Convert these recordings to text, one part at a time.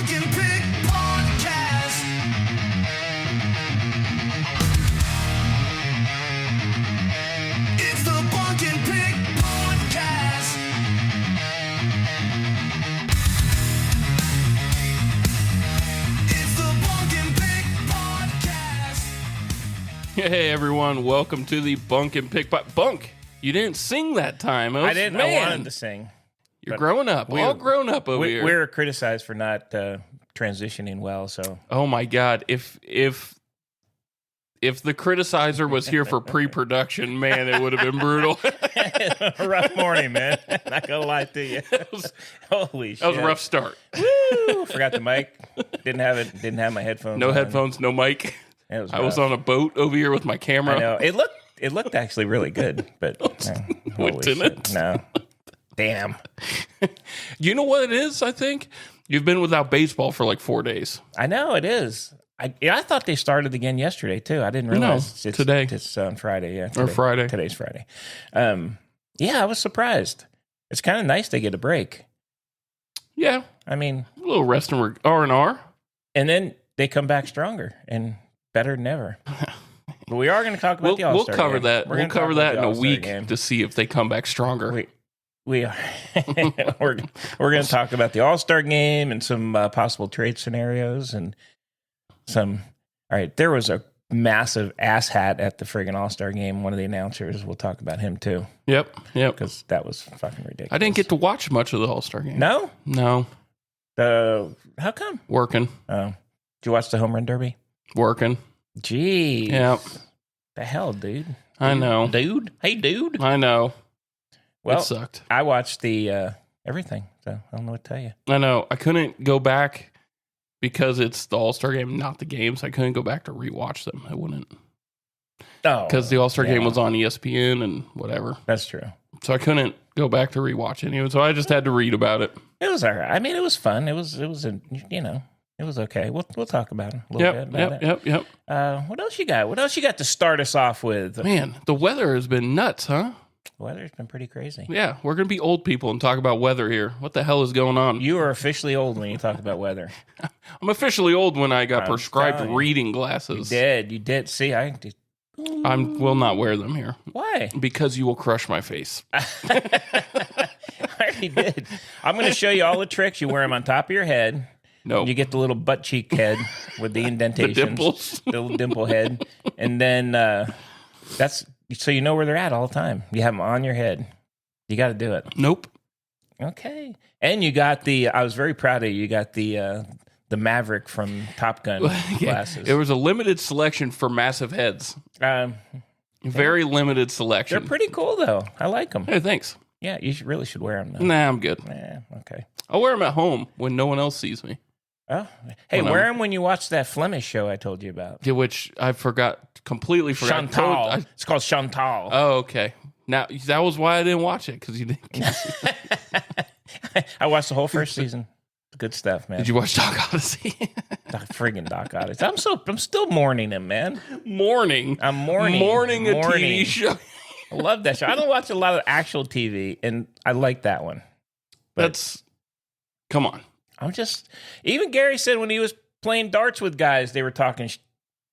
Bunk and Pick podcast. It's the Bunk and Pick podcast. It's the Bunk and Pick podcast. Hey everyone, welcome to the Bunk and Pick. Bunk, you didn't sing that time. I didn't. I Man, wanted to sing. You're growing up. All grown up over here. We're criticized for not transitioning well. So, Oh my God! If the criticizer was here for pre-production, man, it would have been brutal. a rough morning, man. Not gonna lie to you. Holy shit! That was a rough start. Woo! Forgot the mic. Didn't have it. Didn't have my headphones. No on. headphones, no mic. It was I was rough. on a boat over here with my camera. I know. It looked actually really good, but holy didn't it? shit. No. Damn. You know what it is? I think you've been without baseball for like 4 days. I know it is. I thought they started again yesterday too. I didn't realize it's today. It's on Friday. Yeah, Or Friday. Today's Friday. Yeah, I was surprised. It's kind of nice they get a break. Yeah, I mean, a little rest and R&R. and then they come back stronger and better than ever. But we are going to talk about the We'll All-Star cover game. that. We're We'll gonna talk cover about that the in a All-Star week game. to see if they come back stronger. We are. we're going to talk about the All-Star game and some possible trade scenarios and some. All right, there was a massive asshat at the friggin' All-Star game. One of the announcers. We'll talk about him too Yep. because that was fucking ridiculous. I didn't get to watch much of the All-Star game. No. No. How come? Working. Oh, did you watch the home run derby? Working. Gee. Yep. The hell, dude. I know. Dude. Hey, dude. I know. Well, it sucked. I watched the everything, so I don't know what to tell you. I know. I couldn't go back because it's the All-Star game, not the games. I couldn't go back to rewatch them. I wouldn't. Oh, Because the All-Star game yeah. was on ESPN and whatever. That's true. So I couldn't go back to rewatch it. So I just had to read about it. It was all right. I mean, it was fun. It was it was okay. We'll talk about it a little bit about it. Yep. What else you got? What else you got to start us off with? Man, the weather has been nuts, huh? The weather's been pretty crazy. Yeah, we're going to be old people and talk about weather here. What the hell is going on? You are officially old when you talk about weather. I'm officially old when I got I'm prescribed telling you. reading You glasses. did. See, I did. I will not wear them here Why? because you will crush my face. I already did. I'm going to show you all the tricks. You wear them on top of your head. No. You get the little butt cheek head with the indentations. dimples. The little dimple head. And then that's so you know where they're at all the time. You have them on your head. You got to do it. Nope. Okay. And you got I was very proud of you. You got the Maverick from Top Gun glasses. It was a limited selection for massive heads. Very limited selection. They're pretty cool, though. I like them. Hey, thanks. Yeah, you really should wear them, though. Nah, I'm good. Yeah, okay. I'll wear them at home when no one else sees me. Oh, hey, When wear I'm- them when you watch that Flemish show I told you about. Which I completely forgot. Chantal. It's called Chantal. Oh, okay. Now, that was why I didn't watch it, because you didn't. I watched the whole first season. Good stuff, man. Did you watch Dog Odyssey? Friggin' Doc Odyssey. I'm still mourning him, man. Mourning. I'm mourning. Mourning a TV show. I love that show. I don't watch a lot of actual TV, and I like that one. Come on. Even Gary said when he was playing darts with guys, they were talking,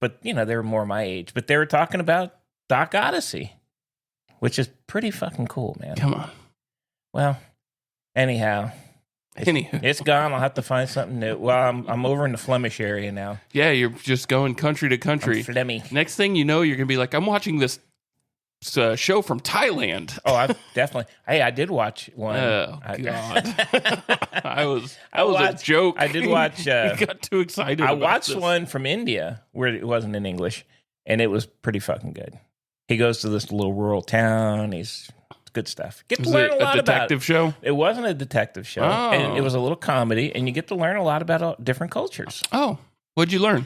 but they were more my age, but they were talking about Doc Odyssey, which is pretty fucking cool, man. Come on. Well, anyhow, Anywho. it's gone. I'll have to find something new. Well, I'm over in the Flemish area now. Yeah, you're just going country to country. Flemmy. Next thing you know, you're going to be like, I'm watching this show from Thailand. Oh, I definitely. Hey, I did watch one. Oh, God. I was watched- a joke. I did watch. You got too excited I about watched this. one from India where it wasn't in English, and it was pretty fucking good. He goes to this little rural town. It's good stuff. Get to Was learn it a lot a about detective show? it. It wasn't a detective show, Oh. and it was a little comedy, and you get to learn a lot about different cultures. Oh, what'd you learn?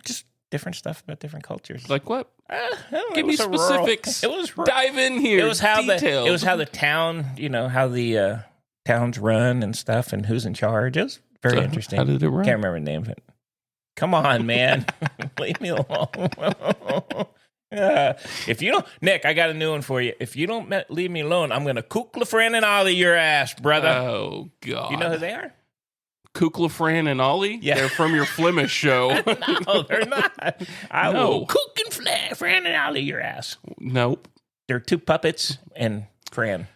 Just different stuff about different cultures. Like what? I don't know, Give it me was a rural- specifics. It was rural. Dive in here. It was how Detailed. the town, how the towns run and stuff, and who's in charge. It was very So, interesting. how did it run? Can't remember the name of it. Come on, man, leave me alone. If you don't, Nick, I got a new one for you. If you don't leave me alone, I'm gonna kook the friend and all of your ass, brother. Oh, God. You know who they are? Kukla, Fran, and Ollie? Yeah. They're from your Flemish show. No, they're not. I No. will cook and Fran and Ollie your ass. Nope. They're two puppets and Fran.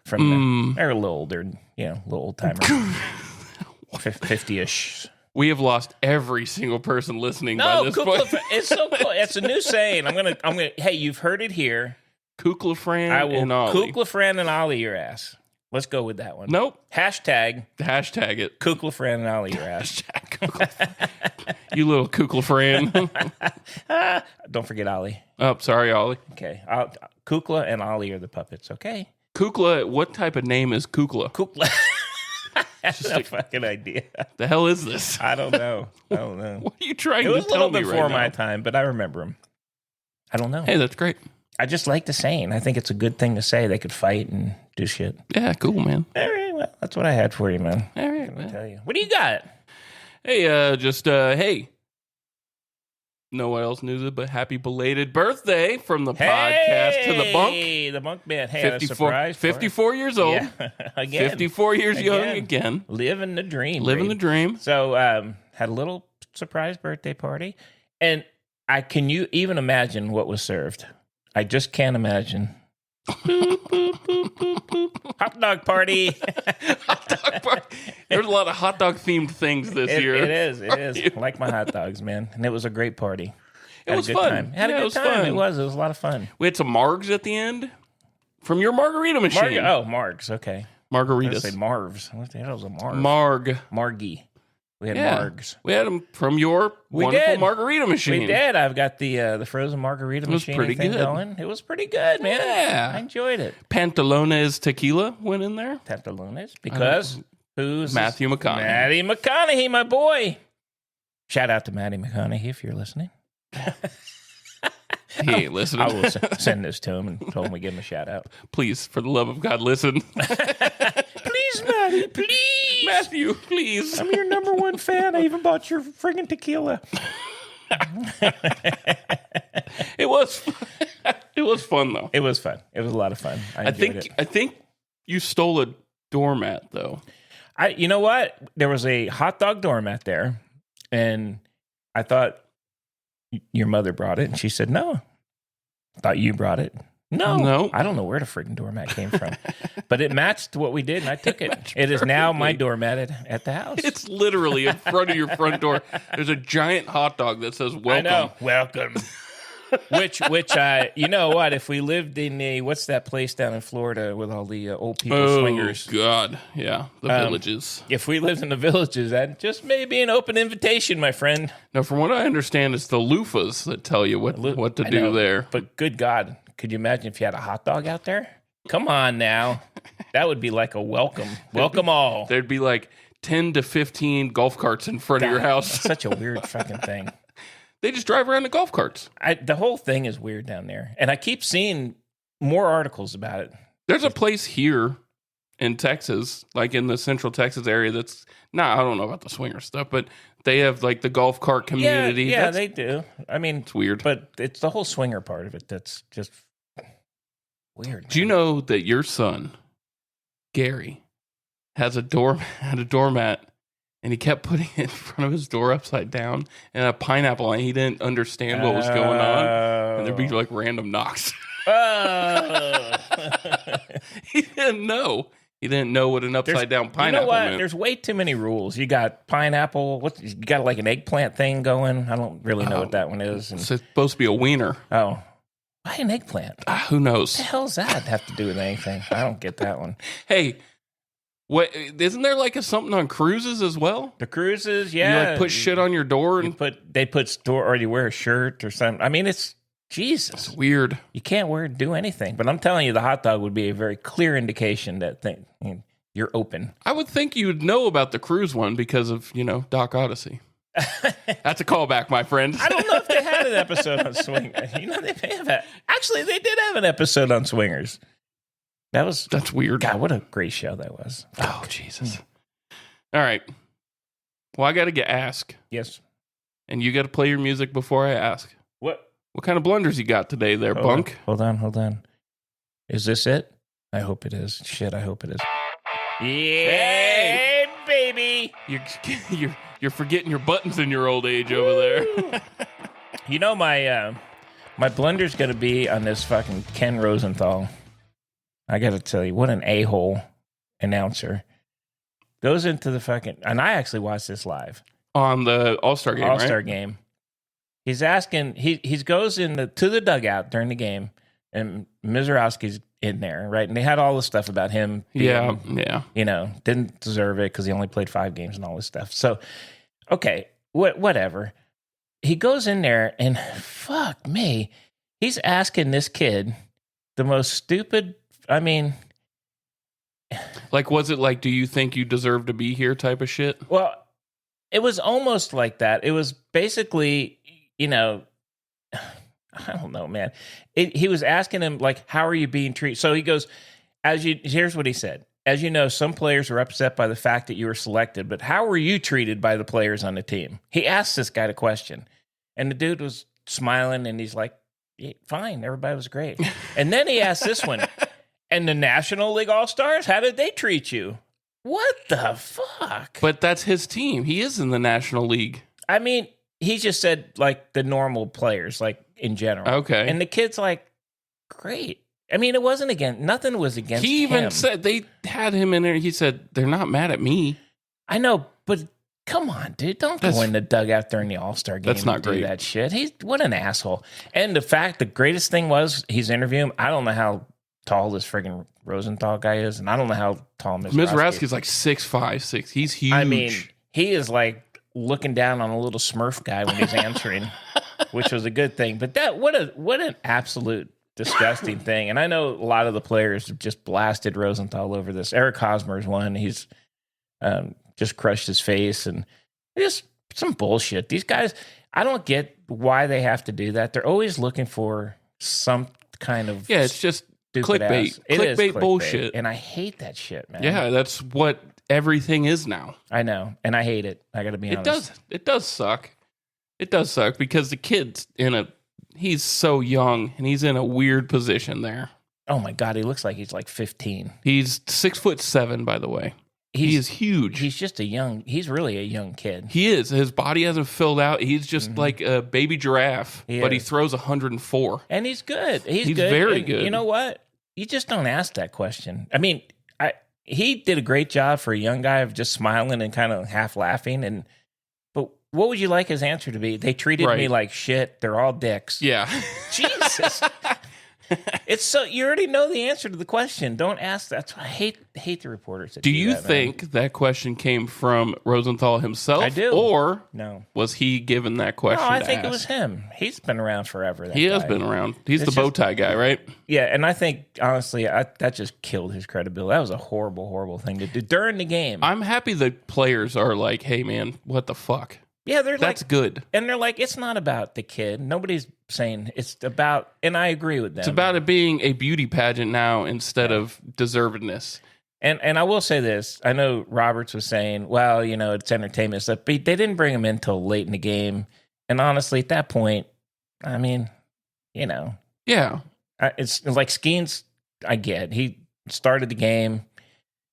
They're a little older, a little old timer. 50-ish. We have lost every single person listening by No, this Kukla, point. it's so cool. It's a new saying. I'm gonna. Hey, you've heard it here. Kukla, Fran, I will and Ollie. Kukla, Fran, and Ollie your ass. Let's go with that one. Nope. Hashtag Hashtag it. Kukla, Fran, and Ollie your ass. You little Kukla, Fran. Don't forget Ollie. Oh, sorry, Ollie. Okay. Kukla and Ollie are the puppets. Okay. Kukla, what type of name is Kukla? Kukla. That's a fucking idea. The hell is this? I don't know. What are you trying It to was a tell little me before right my now? time, but I remember him. I don't know. Hey, that's great. I just like the saying. I think it's a good thing to say. They could fight and do shit. Yeah, cool, man. All right, well, that's what I had for you, man. All right, I'll man. tell you. What do you got? Hey, hey. No one else knew it, but happy belated birthday from the podcast to the Bunk. Hey, the Bunk man. Hey, 54, surprise. 54 years old. Yeah. Again. 54 years young again. Living the dream. Living the Reed. dream. So, had a little surprise birthday party. And can you even imagine what was served? I just can't imagine. Hot dog party. Hot dog party. There's a lot of hot dog themed things this year. It is. I like my hot dogs, man. And it was a great party. It was fun. Had a good time. Fun. It was a lot of fun. We had some margs at the end from your margarita machine. Margs. Okay. Margaritas. I say Marvs. What the hell is a Marv? Margie. We had Yeah. Margs. We had them from your wonderful margarita machine. We did. I've got the frozen margarita machine pretty thing good. going. It was pretty good, man. Yeah. I enjoyed it. Pantalones tequila went in there. Pantalones. Because who's Matthew McConaughey. Matty McConaughey, my boy. Shout out to Matty McConaughey if you're listening. He ain't listening. I will send this to him and tell him we give him a shout out. Please, for the love of God, listen. Please, Matty, please. Matthew, please. I'm your number one fan. I even bought your friggin' tequila. It was fun though. It was fun. It was a lot of fun. I think you stole a doormat though. You know what? There was a hot dog doormat there, and I thought your mother brought it, and she said no. I thought you brought it. No. I don't know where the freaking doormat came from, but it matched what we did, and I took it. It is now my doormat at the house. It's literally in front of your front door. There's a giant hot dog that says "Welcome." I know. Welcome. which you know what? If we lived in what's that place down in Florida with all the old people swingers? God, yeah, the villages. If we lived in the villages, that just may be an open invitation, my friend. Now, from what I understand, it's the loofahs that tell you what to I do know, there. But good God, could you imagine if you had a hot dog out there? Come on now. That would be like a welcome. Welcome all. There'd be like 10 to 15 golf carts in front of your house. That's such a weird fucking thing. They just drive around in golf carts. The whole thing is weird down there. And I keep seeing more articles about it. There's a place here in Texas, like in the central Texas area that's I don't know about the swinger stuff, but they have like the golf cart community. Yeah, they do. I mean, it's weird. But it's the whole swinger part of it that's just weird. Do you know that your son, Gary, had a doormat, and he kept putting it in front of his door upside down, and a pineapple on it. He didn't understand what was going on, and there'd be like random knocks. He didn't know. He didn't know what an upside down pineapple You know what? meant. There's way too many rules. You got pineapple. You got like an eggplant thing going. I don't really know what that one is. It's supposed to be a wiener. Oh, why an eggplant? Who knows? What the hell's that have to do with anything? I don't get that one. Hey, what isn't there like something on cruises as well? The cruises, yeah. You like put shit on your door and they put store, or you wear a shirt or something. I mean, it's Jesus. It's weird. You can't do anything. But I'm telling you, the hot dog would be a very clear indication that you're open. I would think you'd know about the cruise one because of, Doc Odyssey. That's a callback, my friend. I don't know if they had an episode on swingers. They may have actually, they did have an episode on swingers. That's weird. God, what a great show that was. Oh, Jesus. All right. Well, I got to get asked. Yes. And you got to play your music before I ask. What kind of blunders you got today there, Bunk? Hold on. Is this it? I hope it is. Shit, I hope it is. Yeah, baby. buddy. You're forgetting your buttons in your old age over there. You know, my blunder's going to be on this fucking Ken Rosenthal. I got to tell you, what an a-hole announcer. Goes into the fucking... And I actually watched this live. On the All-Star game, All-Star right? game. He's asking... He goes to the dugout during the game, and Mizorowski's in there, right? And they had all this stuff about him being, Yeah. you know, didn't deserve it because he only played 5 games and all this stuff. So, okay, whatever. He goes in there and fuck me, he's asking this kid the most stupid. I mean, Like, was it like, do you think you deserve to be here type of shit? well, it was almost like that. It was basically, you know, I don't know, man. He was asking him like, how are you being treated? So he goes, here's what he said. As you know, some players are upset by the fact that you were selected, but how were you treated by the players on the team? He asked this guy the question, and the dude was smiling, and he's like, yeah, fine, everybody was great. And then he asked this one, and the National League All-Stars, how did they treat you? What the fuck? But that's his team. He is in the National League. I mean, he just said, like, the normal players, like, in general. Okay. And the kid's like, great. I mean, it wasn't nothing was against He even him. said, they had him in there. He said, they're not mad at me. I know, but come on, dude. Don't go in the dugout during the All-Star game That's not and do great. that shit. What an asshole. And the greatest thing was he's interviewing him. I don't know how tall this friggin' Rosenthal guy is, and I don't know how tall Mizorowski's is like 6'5", 6. He's huge. I mean, he is like looking down on a little Smurf guy when he's answering, which was a good thing. But what an absolute disgusting thing. And I know a lot of the players have just blasted Rosenthal over this. Eric Hosmer's one. He's just crushed his face, and just some bullshit. These guys, I don't get why they have to do that. They're always looking for some kind of yeah, it's just stupid clickbait. ass. It is Clickbait bullshit. and I hate that shit, man. Yeah, that's what everything is now. I know, and I hate it. I got to be honest. It does suck. It does suck because the kid's he's so young and he's in a weird position there. Oh my god, he looks like he's like 15. He's 6'7", by the way. He is huge. He's really a young kid. He is. His body hasn't filled out. He's just like a baby giraffe, but he is. throws 104. And he's good. He's good. very And good. You know what? You just don't ask that question. I mean, he did a great job for a young guy of just smiling and kind of half laughing. But what would you like his answer to be? They treated me Right. like shit. They're all dicks. Yeah. Jesus. It's so you already know the answer to the question. Don't ask. That's why I hate the reporters. That Do you that, man. think that question came from Rosenthal himself? I do. Or No. was he given that question? No, I to think it ask? was him. He's been around forever. That He has guy. been around. He's It's the bow just- tie guy, right? Yeah, and I think honestly, that just killed his credibility. That was a horrible, horrible thing to do during the game. I'm happy the players are like, hey, man, what the fuck? Yeah, they're That's like, good. and they're like, it's not about the kid. Nobody's saying it's about, and I agree with them. It's about it being a beauty pageant now instead of deservedness. And I will say this. I know Roberts was saying, well, you know, it's entertainment stuff, but they didn't bring him in till late in the game. And honestly, at that point, I mean, you know, Yeah. it's like Skeens. I get he started the game.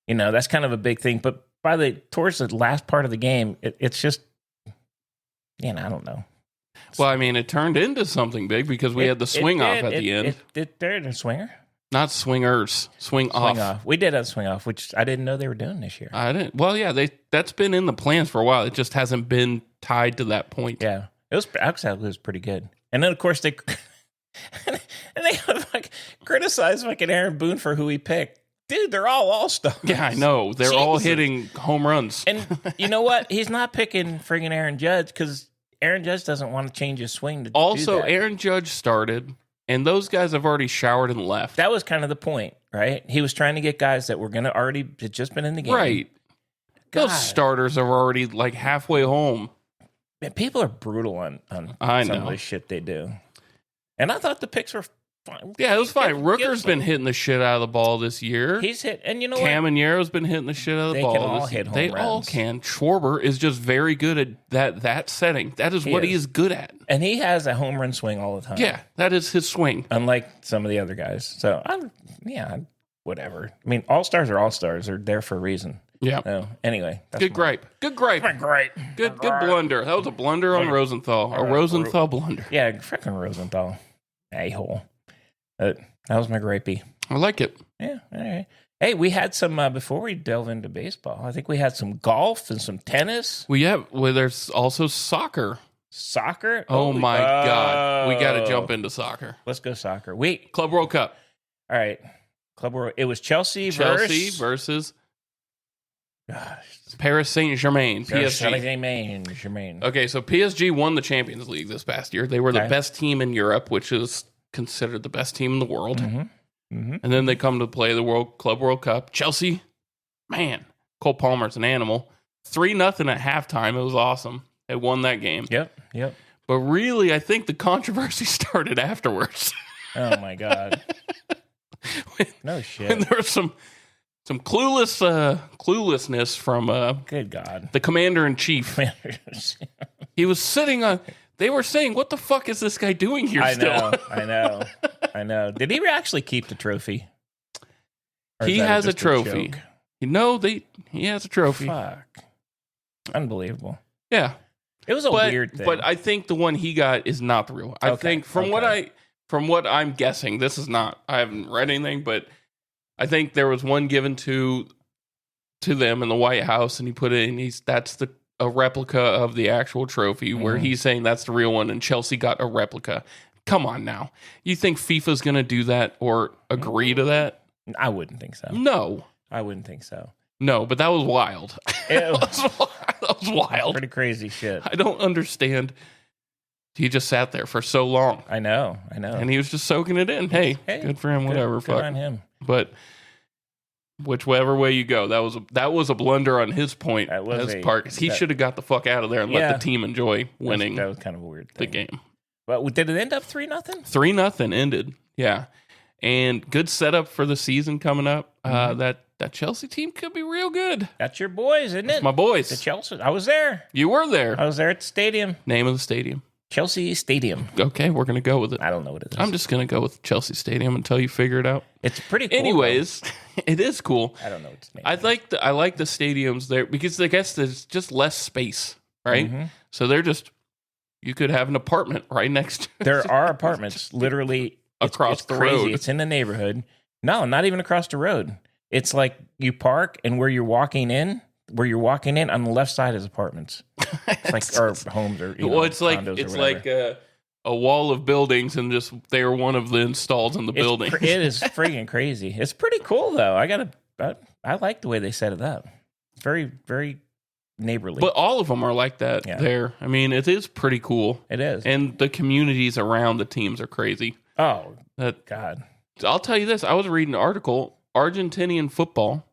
You know, that's kind of a big thing. But towards the last part of the game, it's just, you know, I don't know. Well, I mean, it turned into something big because we had the swing off at the end. They're a swinger. Not swingers, swing off. We did have a swing off, which I didn't know they were doing this year. I didn't. Well, yeah, that's been in the plans for a while. It just hasn't been tied to that point. Yeah, actually it was pretty good. And then of course they like criticize fucking Aaron Boone for who he picked. Dude, they're all stars. Yeah, I know. They're all Jesus. hitting home runs. And you know what? He's not picking friggin' Aaron Judge because Aaron Judge doesn't want to change his swing to Also, do that. Aaron Judge started, and those guys have already showered and left. That was kind of the point, right? He was trying to get guys that were going to had just been in the game. Right. God. Those starters are already like halfway home. Man, people are brutal on I some know. of the shit they do. And I thought the picks were fine. Yeah, it was fine. Give Rooker's some. been hitting the shit out of the ball this year. He's hit, and you know what? Camanero's been hitting the shit out of the They ball. can all this hit year. home They all runs. can. Schwarber is just very good at that setting. That is what he is good at. And he has a home run swing all the time. Yeah, that is his swing. Unlike some of the other guys. So, whatever. I mean, all-stars are all-stars. They're there for a reason. Yeah. So anyway, that's Good gripe. Good gripe. Great. Good blunder. That was a blunder on Rosenthal. A Rosenthal blunder. Yeah, freaking Rosenthal. A-hole. That was my gripey. I like it. Yeah, all right. Hey, we had some, before we delve into baseball, I think we had some golf and some tennis. There's also soccer. Soccer? Oh my God. We got to jump into soccer. Let's go soccer. Wait. Club World Cup. All right. Club World. It was Chelsea versus Paris Saint-Germain, PSG. Germain. Okay, so PSG won the Champions League this past year. They were the Okay. best team in Europe, which is considered the best team in the world. Mm-hmm. And then they come to play the Club World Cup. Chelsea, man, Cole Palmer's an animal. 3-0 at halftime. It was awesome. They won that game. Yep. But really, I think the controversy started afterwards. Oh my God. No shit. And there was some cluelessness from Good God. the commander-in-chief. He was sitting on... They were saying, what the fuck is this guy doing here still? I know. Did he actually keep the trophy? Or is He that has a just trophy. joke? He has a trophy. Fuck. Unbelievable. Yeah. It was a weird thing. But I think the one he got is not the real one. I think from what I'm guessing, this is not. I haven't read anything, but I think there was one given to them in the White House, and he put it in. That's a replica of the actual trophy, where he's saying that's the real one, and Chelsea got a replica. Come on now, you think FIFA's going to do that or agree to that? I wouldn't think so. No, I wouldn't think so. no, but that was wild. It That was wild. Pretty crazy shit. I don't understand. He just sat there for so long. I know. And he was just soaking it in. Hey, good for him, whatever. Good Fuck. on him. But whichever way you go, that was a blunder on his part. He should have got the fuck out of there and let the team enjoy winning That was kind of a weird the thing. game. But did it end up 3-0? 3-0 ended. Yeah. And good setup for the season coming up. That Chelsea team could be real good. That's your boys, isn't it? My boys. The Chelsea. I was there. You were there. I was there at the stadium. Name of the stadium. Chelsea Stadium. Okay, we're going to go with it. I don't know what it is. I'm just going to go with Chelsea Stadium until you figure it out. It's pretty cool. Anyways, it is cool. I don't know its name. I like the stadiums there because I guess there's just less space, right? So you could have an apartment right next to There are apartments literally across the crazy. road. It's in the neighborhood. No, not even across the road. It's like you park and where you're walking in on the left side is apartments. It's like or homes or it's like condos it's or whatever. like a wall of buildings and just they're one of the installs in the building. It is freaking crazy. It's pretty cool though. I like the way they set it up. Very, very neighborly. But all of them are like that Yeah. there. I mean, it is pretty cool. It is. And the communities around the teams are crazy. Oh, That God. I'll tell you this. I was reading an article. Argentinian football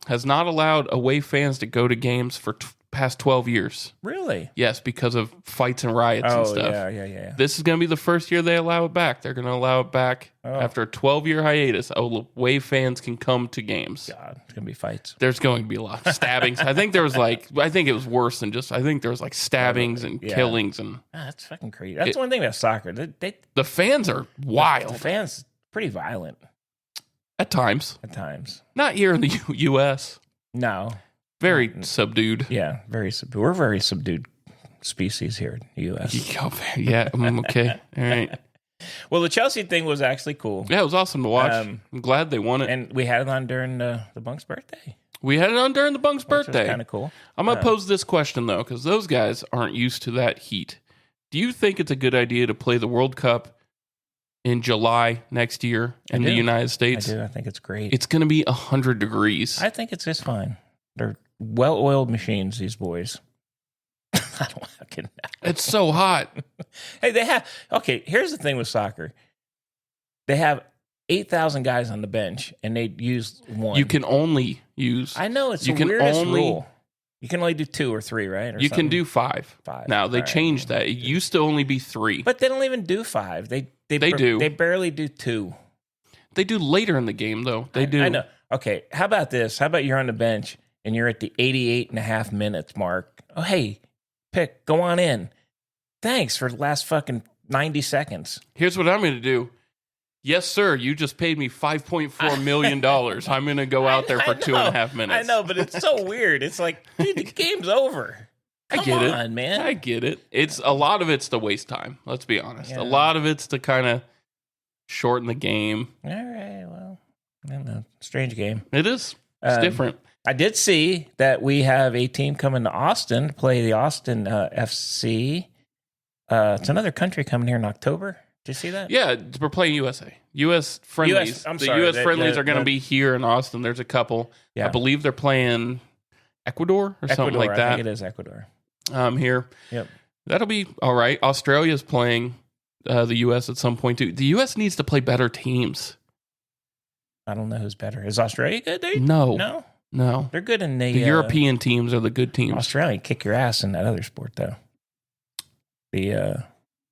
has not allowed away fans to go to games for past 12 years. Really? Yes, because of fights and riots and stuff. Yeah. This is going to be the first year they allow it back. They're going to allow it back after a 12-year hiatus. Away fans can come to games. God, it's going to be fights. There's going to be a lot of stabbings. I think it was worse than just, I think there was like stabbings and killings. And That's fucking crazy. That's one thing about soccer. the fans are wild The fans, pretty violent at times. at times. Not here in the U.S. No. Very subdued. Yeah, very subdued. We're a very subdued species here in the U.S. Yeah, okay. All right. Well, the Chelsea thing was actually cool. Yeah, it was awesome to watch. I'm glad they won it. And we had it on during the Bunk's birthday. We had it on during the Bunk's birthday. Kind of cool. I'm going to pose this question, though, because those guys aren't used to that heat. Do you think it's a good idea to play the World Cup in July next year in the United States? I do. I think it's great. It's going to be 100 degrees. I think it's just fine. They're well-oiled machines, these boys. I don't fucking know. It's so hot. Hey, here's the thing with soccer. They have 8,000 guys on the bench, and they use one. You can only use... I know, it's you the can weirdest only, rule. You can only do 2 or 3, right? Or you something. can do 5. 5. Now, they All right. changed that. It used to only be 3. But they don't even do 5. They do. They barely do 2. They do later in the game, though. They do. I know. Okay, how about this? How about you're on the bench, and you're at the 88.5 minutes mark. Oh, hey, Pick, go on in. Thanks for the last fucking 90 seconds. Here's what I'm going to do. Yes, sir. You just paid me $5.4 million. I'm going to go out there for 2.5 minutes. I know, but it's so weird. It's like, dude, the game's over. I get it. Come on, man. I get it. It's a lot of it's to waste time. Let's be honest. Yeah. A lot of it's to kind of shorten the game. All right, well, I don't know. Strange game. It is. It's different. I did see that we have a team coming to Austin to play the Austin FC. It's another country coming here in October. Did you see that? Yeah, we're playing USA. U.S. friendlies. I'm the sorry, U.S. friendlies are going to be here in Austin. There's a couple. Yeah. I believe they're playing Ecuador or something like I that. think it is Ecuador. Here. Yep. That'll be all right. Australia's playing the U.S. at some point too. The U.S. needs to play better teams. I don't know who's better. Is Australia good? No. They're good in The European teams are the good teams. Australia kick your ass in that other sport though. The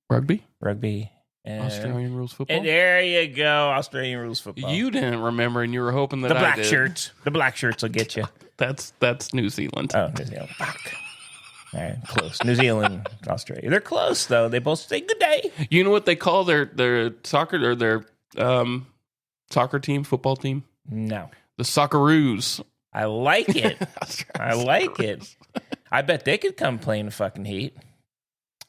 Rugby? rugby. And, Australian rules football? and there you go, Australian rules football. You didn't remember, and you were hoping that the I black did. shirts. The black shirts will get you. That's New Zealand. Oh, New Zealand. Fuck. All right, close. New Zealand, Australia. They're close though. They both say good day. You know what they call their soccer or their soccer team, football team? No. The Socceroos. I like it. I like it. I bet they could come play in the fucking heat.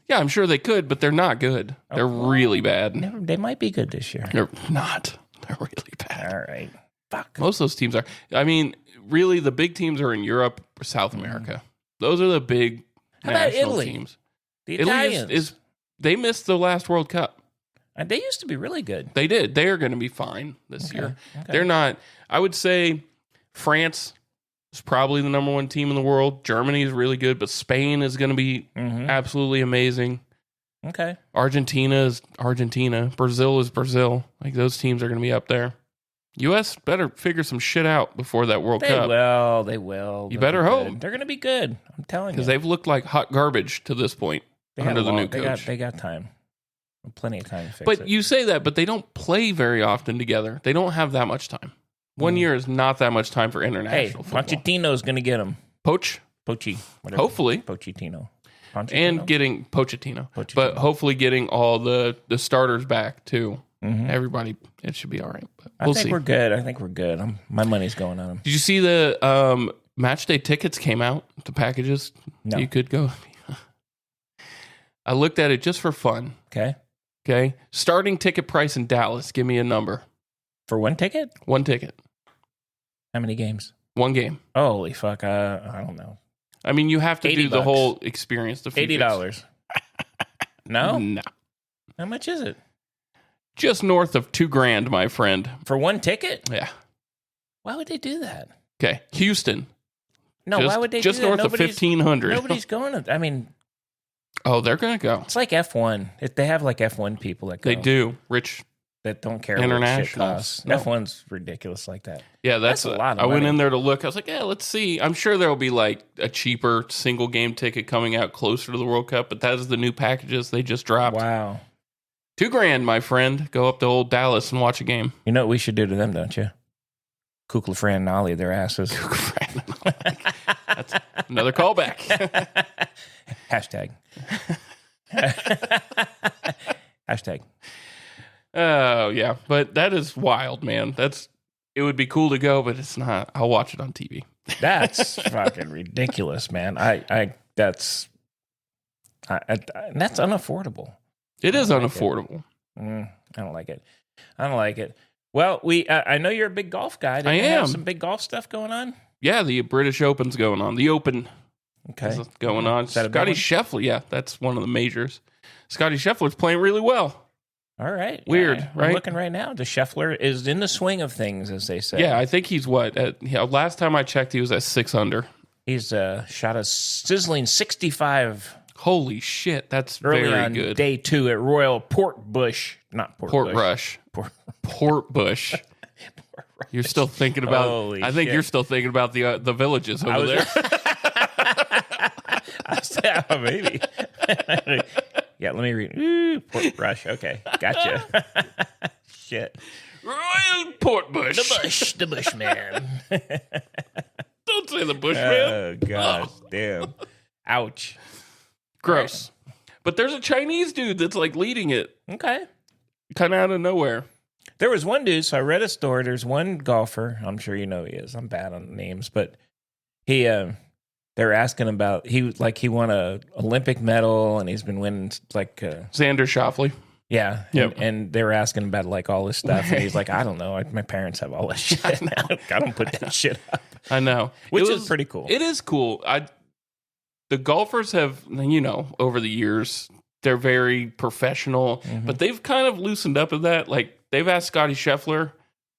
Yeah, I'm sure they could, but they're not good. They're really bad. They might be good this year. They're not. They're really bad. All right. Fuck. Most of those teams are. I mean, really, the big teams are in Europe or South America. Those are the big How about national Italy? teams. The Italy Italians. they missed the last World Cup. They used to be really good. They did. They are going to be fine this year. Okay. They're not. I would say France is probably the number one team in the world. Germany is really good, but Spain is going to be absolutely amazing. Okay. Argentina is Argentina. Brazil is Brazil. Like those teams are going to be up there. U.S. better figure some shit out before that World Cup. They will. You They'll better be hope. good. They're going to be good. I'm telling you. Because they've looked like hot garbage to this point They got under the long- new they coach. They got time. Plenty of time to fix But it. you say that, but they don't play very often together. They don't have that much time. 1 year is not that much time for Hey, international football. Pochettino's going to get him. Poch, Whatever. hopefully, Pochettino. and getting Pochettino, Pochettino. but hopefully getting all the starters back too. Everybody, it should be all right. But I we'll think see. we're good. I think we're good. My money's going on them. Did you see the match day tickets came out? The packages No. you could go. I looked at it just for fun. Okay. Okay, starting ticket price in Dallas. Give me a number. For one ticket? One ticket, How many games? one game. Holy fuck. I don't know. I mean, you have to do the $80. whole experience. The fee fix. $80. No? No, How much is it? just north of $2,000, my friend. For one ticket? Yeah. Why would they do that? Okay, Houston. No, just, why would they just do that? north of 1,500? Nobody's going to. I mean, Oh, they're gonna go. it's like F1. If they have like F1 people that go. They do. Rich. That don't care what shit Internationals. costs. No. F1's ridiculous like that. Yeah, That's a lot of I went money. in there to look. I was like, yeah, let's see. I'm sure there will be like a cheaper single game ticket coming out closer to the World Cup, but that is the new packages they just dropped. Wow. $2,000, my friend. Go up to old Dallas and watch a game. You know what we should do to them, don't you? Kukla, Fran, and Ollie their asses. That's another callback. Hashtag. Hashtag. Oh yeah, but that is wild, man. It would be cool to go, but it's not. I'll watch it on TV. That's fucking ridiculous, man. That's unaffordable. It is I like it. unaffordable. I don't like it. I don't like it. Well, I know you're a big golf guy. Did I you have am. some big golf stuff going on? Yeah, the British Open's going on. The Open Okay. is going on. Is that a big Scotty one? Scheffler, yeah, that's one of the majors. Scotty Scheffler's playing really well. All right. Weird, I'm right? looking right now. The Scheffler is in the swing of things, as they say. Yeah, I think he's what? Last time I checked, he was at 6 under. He's shot a sizzling 65 Holy shit, that's early very on good. day 2 at Royal Port Bush. Not Port Port Bush. Rush. Port Port Bush. You're still thinking about. Holy I think shit. you're still thinking about the villages over was- there. Yeah, maybe. Yeah, let me read. Ooh, Port Rush. Okay, gotcha. Shit. Royal Port Bush. The Bushman. Don't say the Bushman. Oh, gosh, damn. Ouch. Gross. But there's a Chinese dude that's like leading it, Okay. kind of out of nowhere. There was one dude, so I read a story. There's one golfer. I'm sure you know who he is. I'm bad on names, but he they were asking about he won a Olympic medal and he's been winning Xander Schauffele. yeah. Yep. And they were asking about like all this stuff. And he's like, I don't know. My parents have all this shit. I don't put that shit up. I know. Which is pretty cool. It is cool. The golfers have, over the years, they're very professional, Mm-hmm. but they've kind of loosened up with that. Like they've asked Scotty Scheffler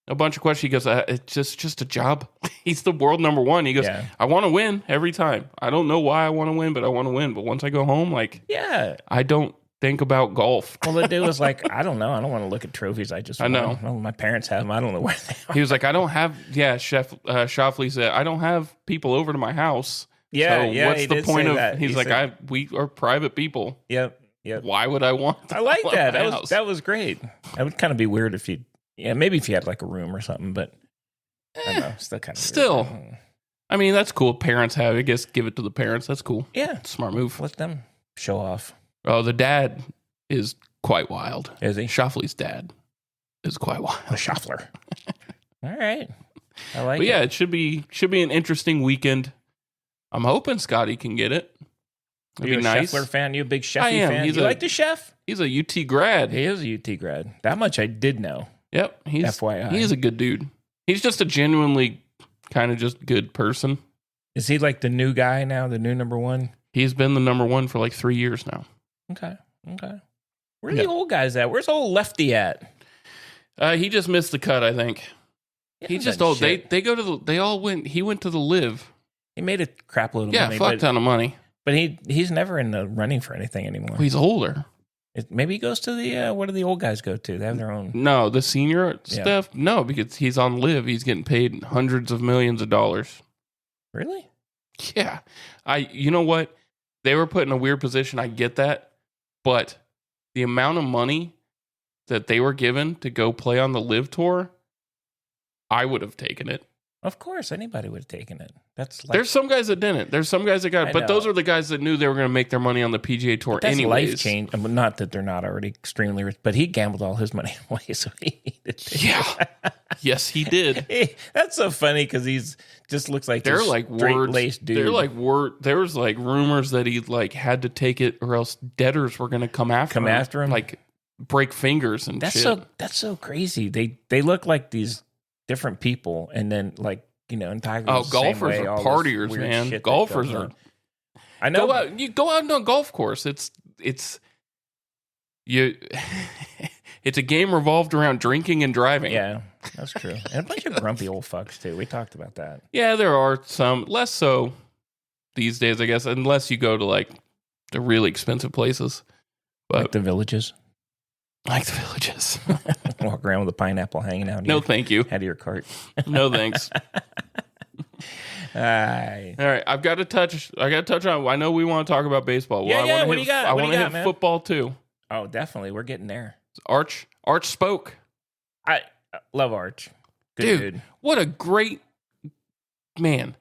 a bunch of questions. He goes, it's just a job. He's the world number one. He goes, Yeah. I want to win every time. I don't know why I want to win, but I want to win. But once I go home, Yeah. I don't think about golf. Well, the dude was like, I don't know. I don't want to look at trophies. I know. Well, my parents have them. I don't know where they are. He was like, I don't have, Schauffele said, I don't have people over to my house. Yeah, So yeah. what's he the did point say of, that. he's He like, said- we are private people. Yep. Why would I want I like that. my house? That was great. That would kind of be weird if maybe if you had like a room or something, but I don't know. Still kind of Still. weird. I mean, that's cool. Parents have, I guess, give it to the parents. That's cool. Yeah. Smart move. Let them show off. Oh, the dad is quite wild. Is he? Schauffele's dad is quite wild. The Schaffler. All right. I like But it. yeah, it should be an interesting weekend. I'm hoping Scotty can get it. It'd You be a nice. Scheffler fan? You a big Sheffy I am. fan? He's You a- like the chef? He's a UT grad. He is a UT grad. That much I did know. Yep. He's FYI. He's a good dude. He's just a genuinely kind of just good person. Is he like the new guy now, the new number one? He's been the number one for like 3 years now. Okay. Where's the old guys at? Where's old Lefty at? He just missed the cut, I think. He just done old. shit. They go to the. They all went. He went to the live. He made a crap load of Yeah, money. fuck but, ton of money. but he's never in the running for anything anymore. Well, he's older. Maybe he goes to the what do the old guys go to? They have their own. No, the senior Yeah. stuff. No, because he's on live. He's getting paid hundreds of millions of dollars. Really? Yeah, You know what? They were put in a weird position. I get that, but the amount of money that they were given to go play on the live tour, I would have taken it. Of course, anybody would have taken it. That's like, There's some guys that didn't. There's some guys that got I it, but know. those are the guys that knew they were going to make their money on the PGA Tour that's anyways. life change. Not that they're not already extremely rich, but he gambled all his money away, so he needed to. Yeah. Yes, he did. Hey, that's so funny because he's just looks like They're this like straight words. laced dude. They're like There was like rumors that he like had to take it, or else debtors were going to come after him. Like break fingers and that's shit. that's so crazy. They look like these different people, and then like and Tiger. Oh, was the same golfers way, are all this partiers, weird man. shit that Golfers goes are. on. I know. You go out on a golf course. It's you. It's a game revolved around drinking and driving. Yeah, that's true. And a bunch of grumpy old fucks too. We talked about that. Yeah, there are some, less so these days, I guess, unless you go to like the really expensive places. But Like the villages. like the villages. Walk around with a pineapple hanging out. No, thank you. Head of your cart. No, thanks. Aye. All right, I got to touch on. I know we want to talk about baseball. Yeah, I yeah, wanna what hit- do you got? I What do want you to got, hit man? football too. Oh, definitely. We're getting there. Arch spoke. I love Arch. Good Dude, what a great man.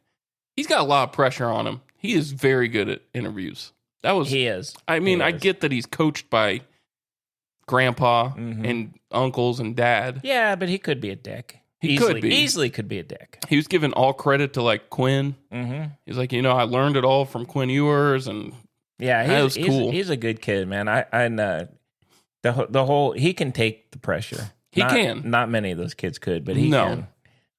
He's got a lot of pressure on him. He is very good at interviews. That was He is. I mean, He I is. get that he's coached by grandpa Mhm. and uncles and dad. Yeah, but he could be a dick. He easily, could be. Easily could be a dick. He was giving all credit to like Quinn. Mm-hmm. He's like, I learned it all from Quinn Ewers, and Yeah, That was cool. He's a good kid, man. The whole he can take the pressure. He can. Not many of those kids could, but he No. can.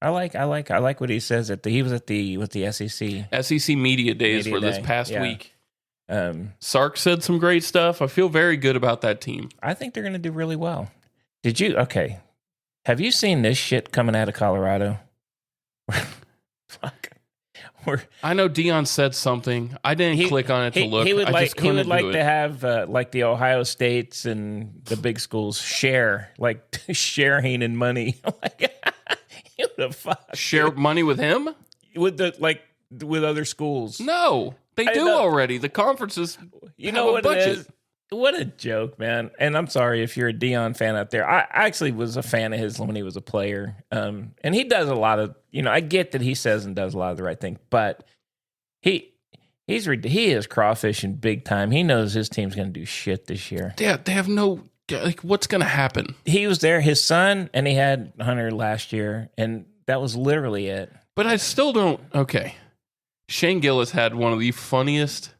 I like what he says. He was at the SEC. SEC Media Days Media for this Day, past yeah. week. Sark said some great stuff. I feel very good about that team. I think they're going to do really well. Did you? Okay. Have you seen this shit coming out of Colorado? Fuck. I know Dion said something. I didn't click on it to look. He would I like, just couldn't do it. to have like the Ohio States and the big schools share, like sharing in money. Like, what the fuck? Share money with him? With with other schools. No, they I do know. already. The conferences You have know a what budget. it is? What a joke, man. And I'm sorry if you're a Dion fan out there. I actually was a fan of his when he was a player. And he does a lot of, I get that he says and does a lot of the right thing, but he is crawfishing big time. He knows his team's going to do shit this year. Yeah, they have no like, what's going to happen? He was there, his son, and he had Hunter last year, and that was literally it. But I still don't. Okay. Shane Gillis had one of the funniest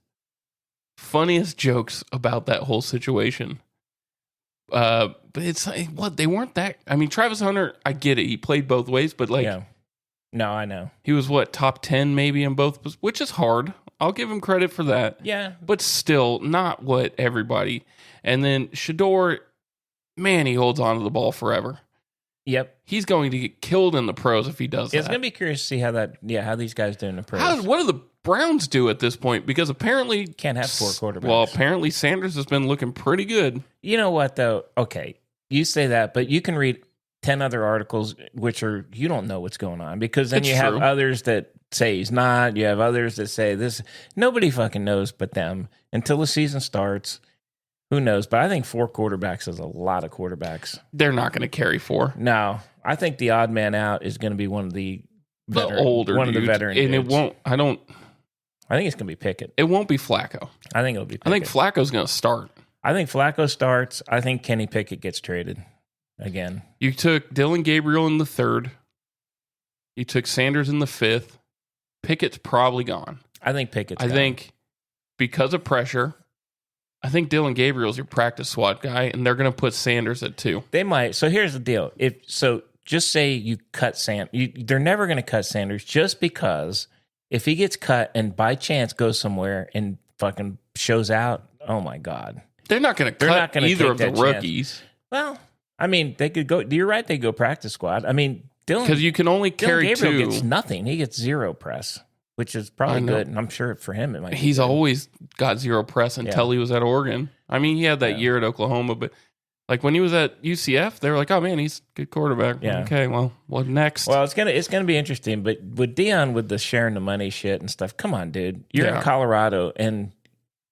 jokes about that whole situation. But it's like, what? They weren't that. I mean, Travis Hunter, I get it. He played both ways, but like, Yeah. No, I know. he was what, top 10 maybe in both, which is hard. I'll give him credit for that. Yeah. But still, not what everybody. And then Shador, man, he holds on to the ball forever. Yep. He's going to get killed in the pros if he does It's that. going to be curious to see how these guys do in the pros. What do the Browns do at this point? Because apparently Can't have 4 quarterbacks. Well, apparently Sanders has been looking pretty good. You know what, though? Okay, you say that, but you can read 10 other articles which are, you don't know what's going on, because then It's you have true. others that say he's not. You have others that say this. Nobody fucking knows but them until the season starts. Who knows? But I think 4 quarterbacks is a lot of quarterbacks. They're not going to carry 4. No, I think the odd man out is going to be one of the Older one of the dudes. veteran And dudes. it won't. I think it's going to be Pickett. It won't be Flacco. I think it'll be Pickett. I think Flacco's going to start. I think Flacco starts. I think Kenny Pickett gets traded again. You took Dylan Gabriel in the 3rd. You took Sanders in the 5th. Pickett's probably gone. I think Pickett's I gone. think because of pressure, I think Dylan Gabriel's your practice squad guy, and they're going to put Sanders at 2. They might. So here's the deal. Just say you cut they're never going to cut Sanders, just because if he gets cut and by chance goes somewhere and fucking shows out, oh my God. They're not going to They're cut not gonna either take of the that chance. rookies Well, I mean, they could go. You're right. They go practice squad. I mean, because you can only Dylan carry Gabriel 2. gets nothing. He gets 0 press, which is probably I know. good. And I'm sure for him it might. He's be good. always got 0 press until he was at Oregon. I mean, he had that year at Oklahoma, but like when he was at UCF, they were like, "Oh man, he's a good quarterback." Yeah. Okay, well, what next? Well, it's gonna be interesting. But with Dion, with the sharing the money shit and stuff, come on, dude. You're in Yeah. Colorado, and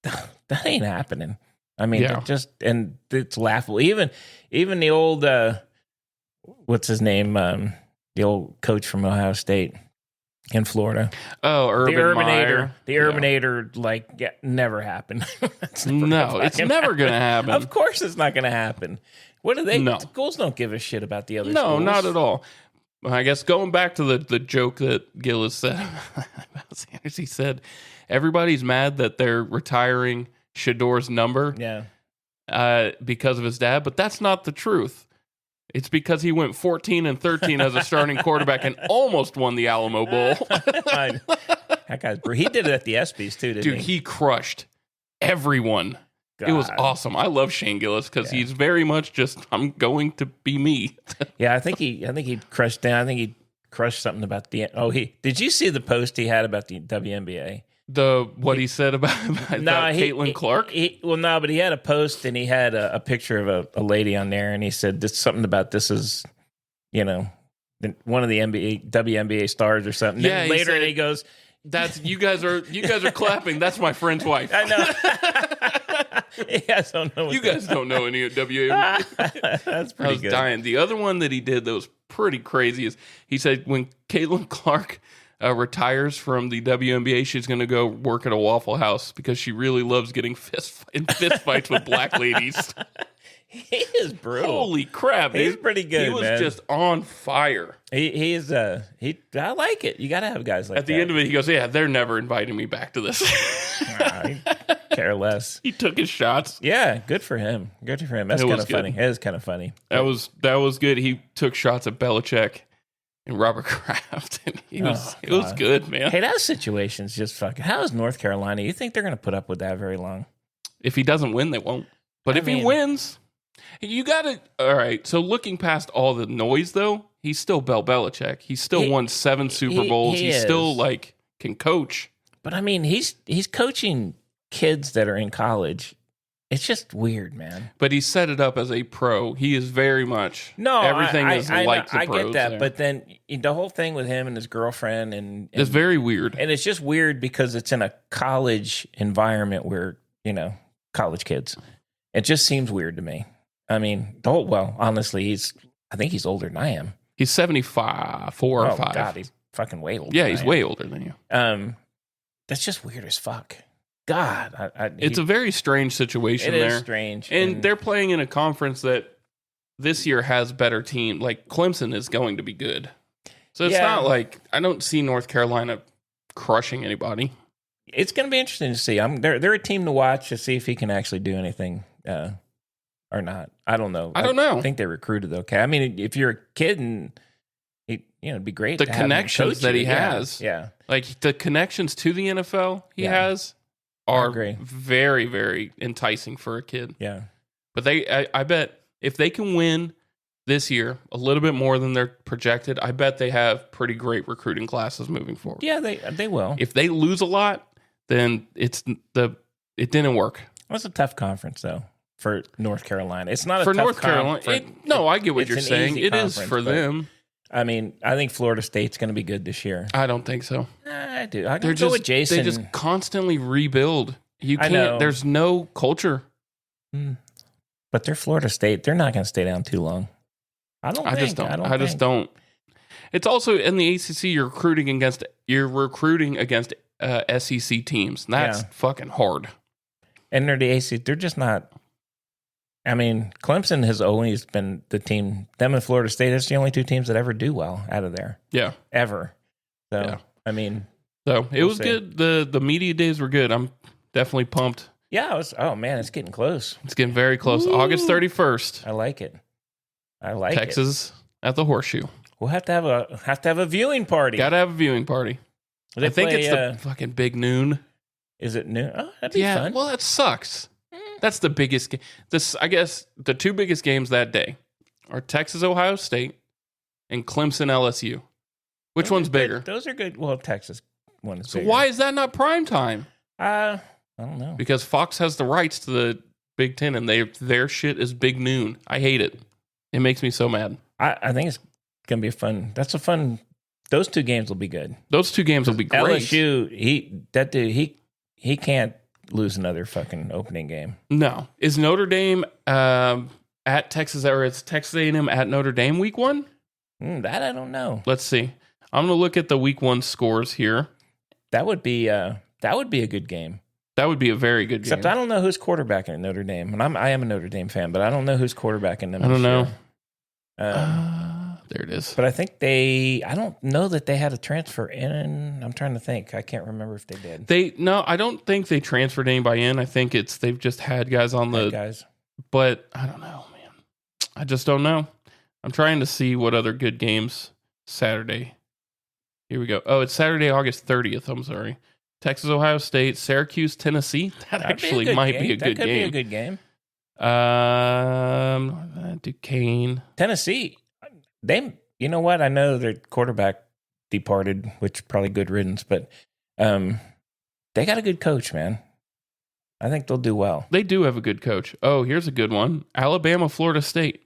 that ain't happening. I mean, Yeah. and it's laughable. Even the old what's his name? The old coach from Ohio State in Florida. Oh, The Urban Urbanator. Meyer. The Yeah. Urbanator, never happened. That's never No, gonna it's fucking never going to happen. happen. Of course it's not going to happen. What do they? No. Schools don't give a shit about the other No, schools. not at all. I guess going back to the joke that Gillis said about Sanders, he said everybody's mad that they're retiring Shador's number Yeah. because of his dad, but that's not the truth. It's because he went 14-13 as a starting quarterback and almost won the Alamo Bowl. That guy's he did it at the ESPYs too, didn't Dude, he crushed everyone. God. It was awesome. I love Shane Gillis because he's very much just, I'm going to be me. Yeah, I think he crushed down. I think he crushed something about the. Did you see the post he had about the WNBA? What he said about Caitlin Clark? But he had a post and he had a picture of a lady on there, and he said this something about this is, one of the WNBA stars or something. Yeah, Then he later said- he goes, That's you guys are clapping. That's my friend's wife. I know. You guys don't know. You guys don't know any of WNBA. That's I pretty was good. dying. The other one that he did that was pretty crazy is he said when Caitlin Clark retires from the WNBA, she's going to go work at a Waffle House because she really loves getting fist fights with black ladies. He is brutal. Holy crap! He's dude. pretty good, He was man. just on fire. I like it. You got to have guys like At the end of it, he goes, "Yeah, they're never inviting me back to this." I care less. He took his shots. Yeah, good for him. Good for him. That's It kind was of good. funny. It is kind of funny. That was good. He took shots at Belichick and Robert Kraft, and it was God. good, man. Hey, that situation's just fucking. How is North Carolina? You think they're going to put up with that very long? If he doesn't win, they won't. But if he wins, you got to. All right. So looking past all the noise, though, he's still Bill Belichick. He's still won 7 Super Bowls. he He's is. still can coach. But I mean, he's coaching kids that are in college. It's just weird, man. But he set it up as a pro. He is very much everything is like the I pros. get that, there. but then the whole thing with him and his girlfriend and it's very weird. and it's just weird because it's in a college environment where college kids. It just seems weird to me. I mean, honestly, I think he's older than I am. He's 75, 4 or 5. God, he's fucking way older. Yeah, than he's I way older than you. am. That's just weird as fuck. God, It's a very strange situation it there. is strange, And they're playing in a conference that this year has better team. Like Clemson is going to be good. So it's not like I don't see North Carolina crushing anybody. It's going to be interesting to see. They're a team to watch to see if he can actually do anything or not. I don't know. I don't know. I think they recruited okay. I mean, if you're a kid and it'd be great. The to have him connections coach that you. he has, yeah. like the connections to the NFL he has, are very, very enticing for a kid. Yeah. But I bet if they can win this year a little bit more than they're projected, I bet they have pretty great recruiting classes moving forward. Yeah, they will. If they lose a lot, then it didn't work. It's a tough conference though for North Carolina. It's not a for tough North Carolina. I get what it's you're an saying. easy It is conference, for but, them. I mean, I think Florida State's going to be good this year. I don't think so. I do. I They're can go with Jason. They just constantly rebuild. You I know. can't. There's no culture. But they're Florida State. They're not going to stay down too long. I just don't. It's also in the ACC. You're recruiting against SEC teams. And that's fucking hard. And they're the ACC. They're just not. I mean, Clemson has always been the team. Them and Florida State. That's the only two teams that ever do well out of there. Yeah, ever. So I mean, so it was good. The media days were good. I'm definitely pumped. Yeah, oh man, it's getting close. It's getting very close. Ooh. August 31st. I like it. Texas at the Horseshoe. We'll have to have a viewing party. Got to have a viewing party. I think it's the fucking big noon. Is it noon? Oh, that'd be fun. Well, that sucks. That's the biggest game. I guess the two biggest games that day are Texas Ohio State and Clemson LSU. Which one's bigger? Those are good. Well, Texas one is bigger. So why is that not prime time? I don't know. Because Fox has the rights to the Big Ten, and their shit is big noon. I hate it. It makes me so mad. I think it's gonna be fun. That's a fun. Those two games will be good. Those two games will be great. LSU, he can't lose another fucking opening game. No, is Notre Dame at Texas, or it's Texas A&M at Notre Dame week 1? That I don't know. Let's see. I'm gonna look at the week 1 scores here. That would be a good game. That would be a very good Except game. I don't know who's quarterbacking at Notre Dame, and I am a Notre Dame fan, but I don't know who's quarterbacking them. I don't know. There it is. But I think I don't know that they had a transfer in. I'm trying to think. I can't remember if they did. No, I don't think they transferred anybody in. I think they've just had guys on the guys. But I don't know, man. I just don't know. I'm trying to see what other good games Saturday. Here we go. Oh, it's Saturday, August 30th. I'm sorry. Texas, Ohio State, Syracuse, Tennessee. That actually might be a good game. That could be a good game. Duquesne. Tennessee. You know what? I know their quarterback departed, which probably good riddance, but they got a good coach, man. I think they'll do well. They do have a good coach. Oh, here's a good one. Alabama, Florida State.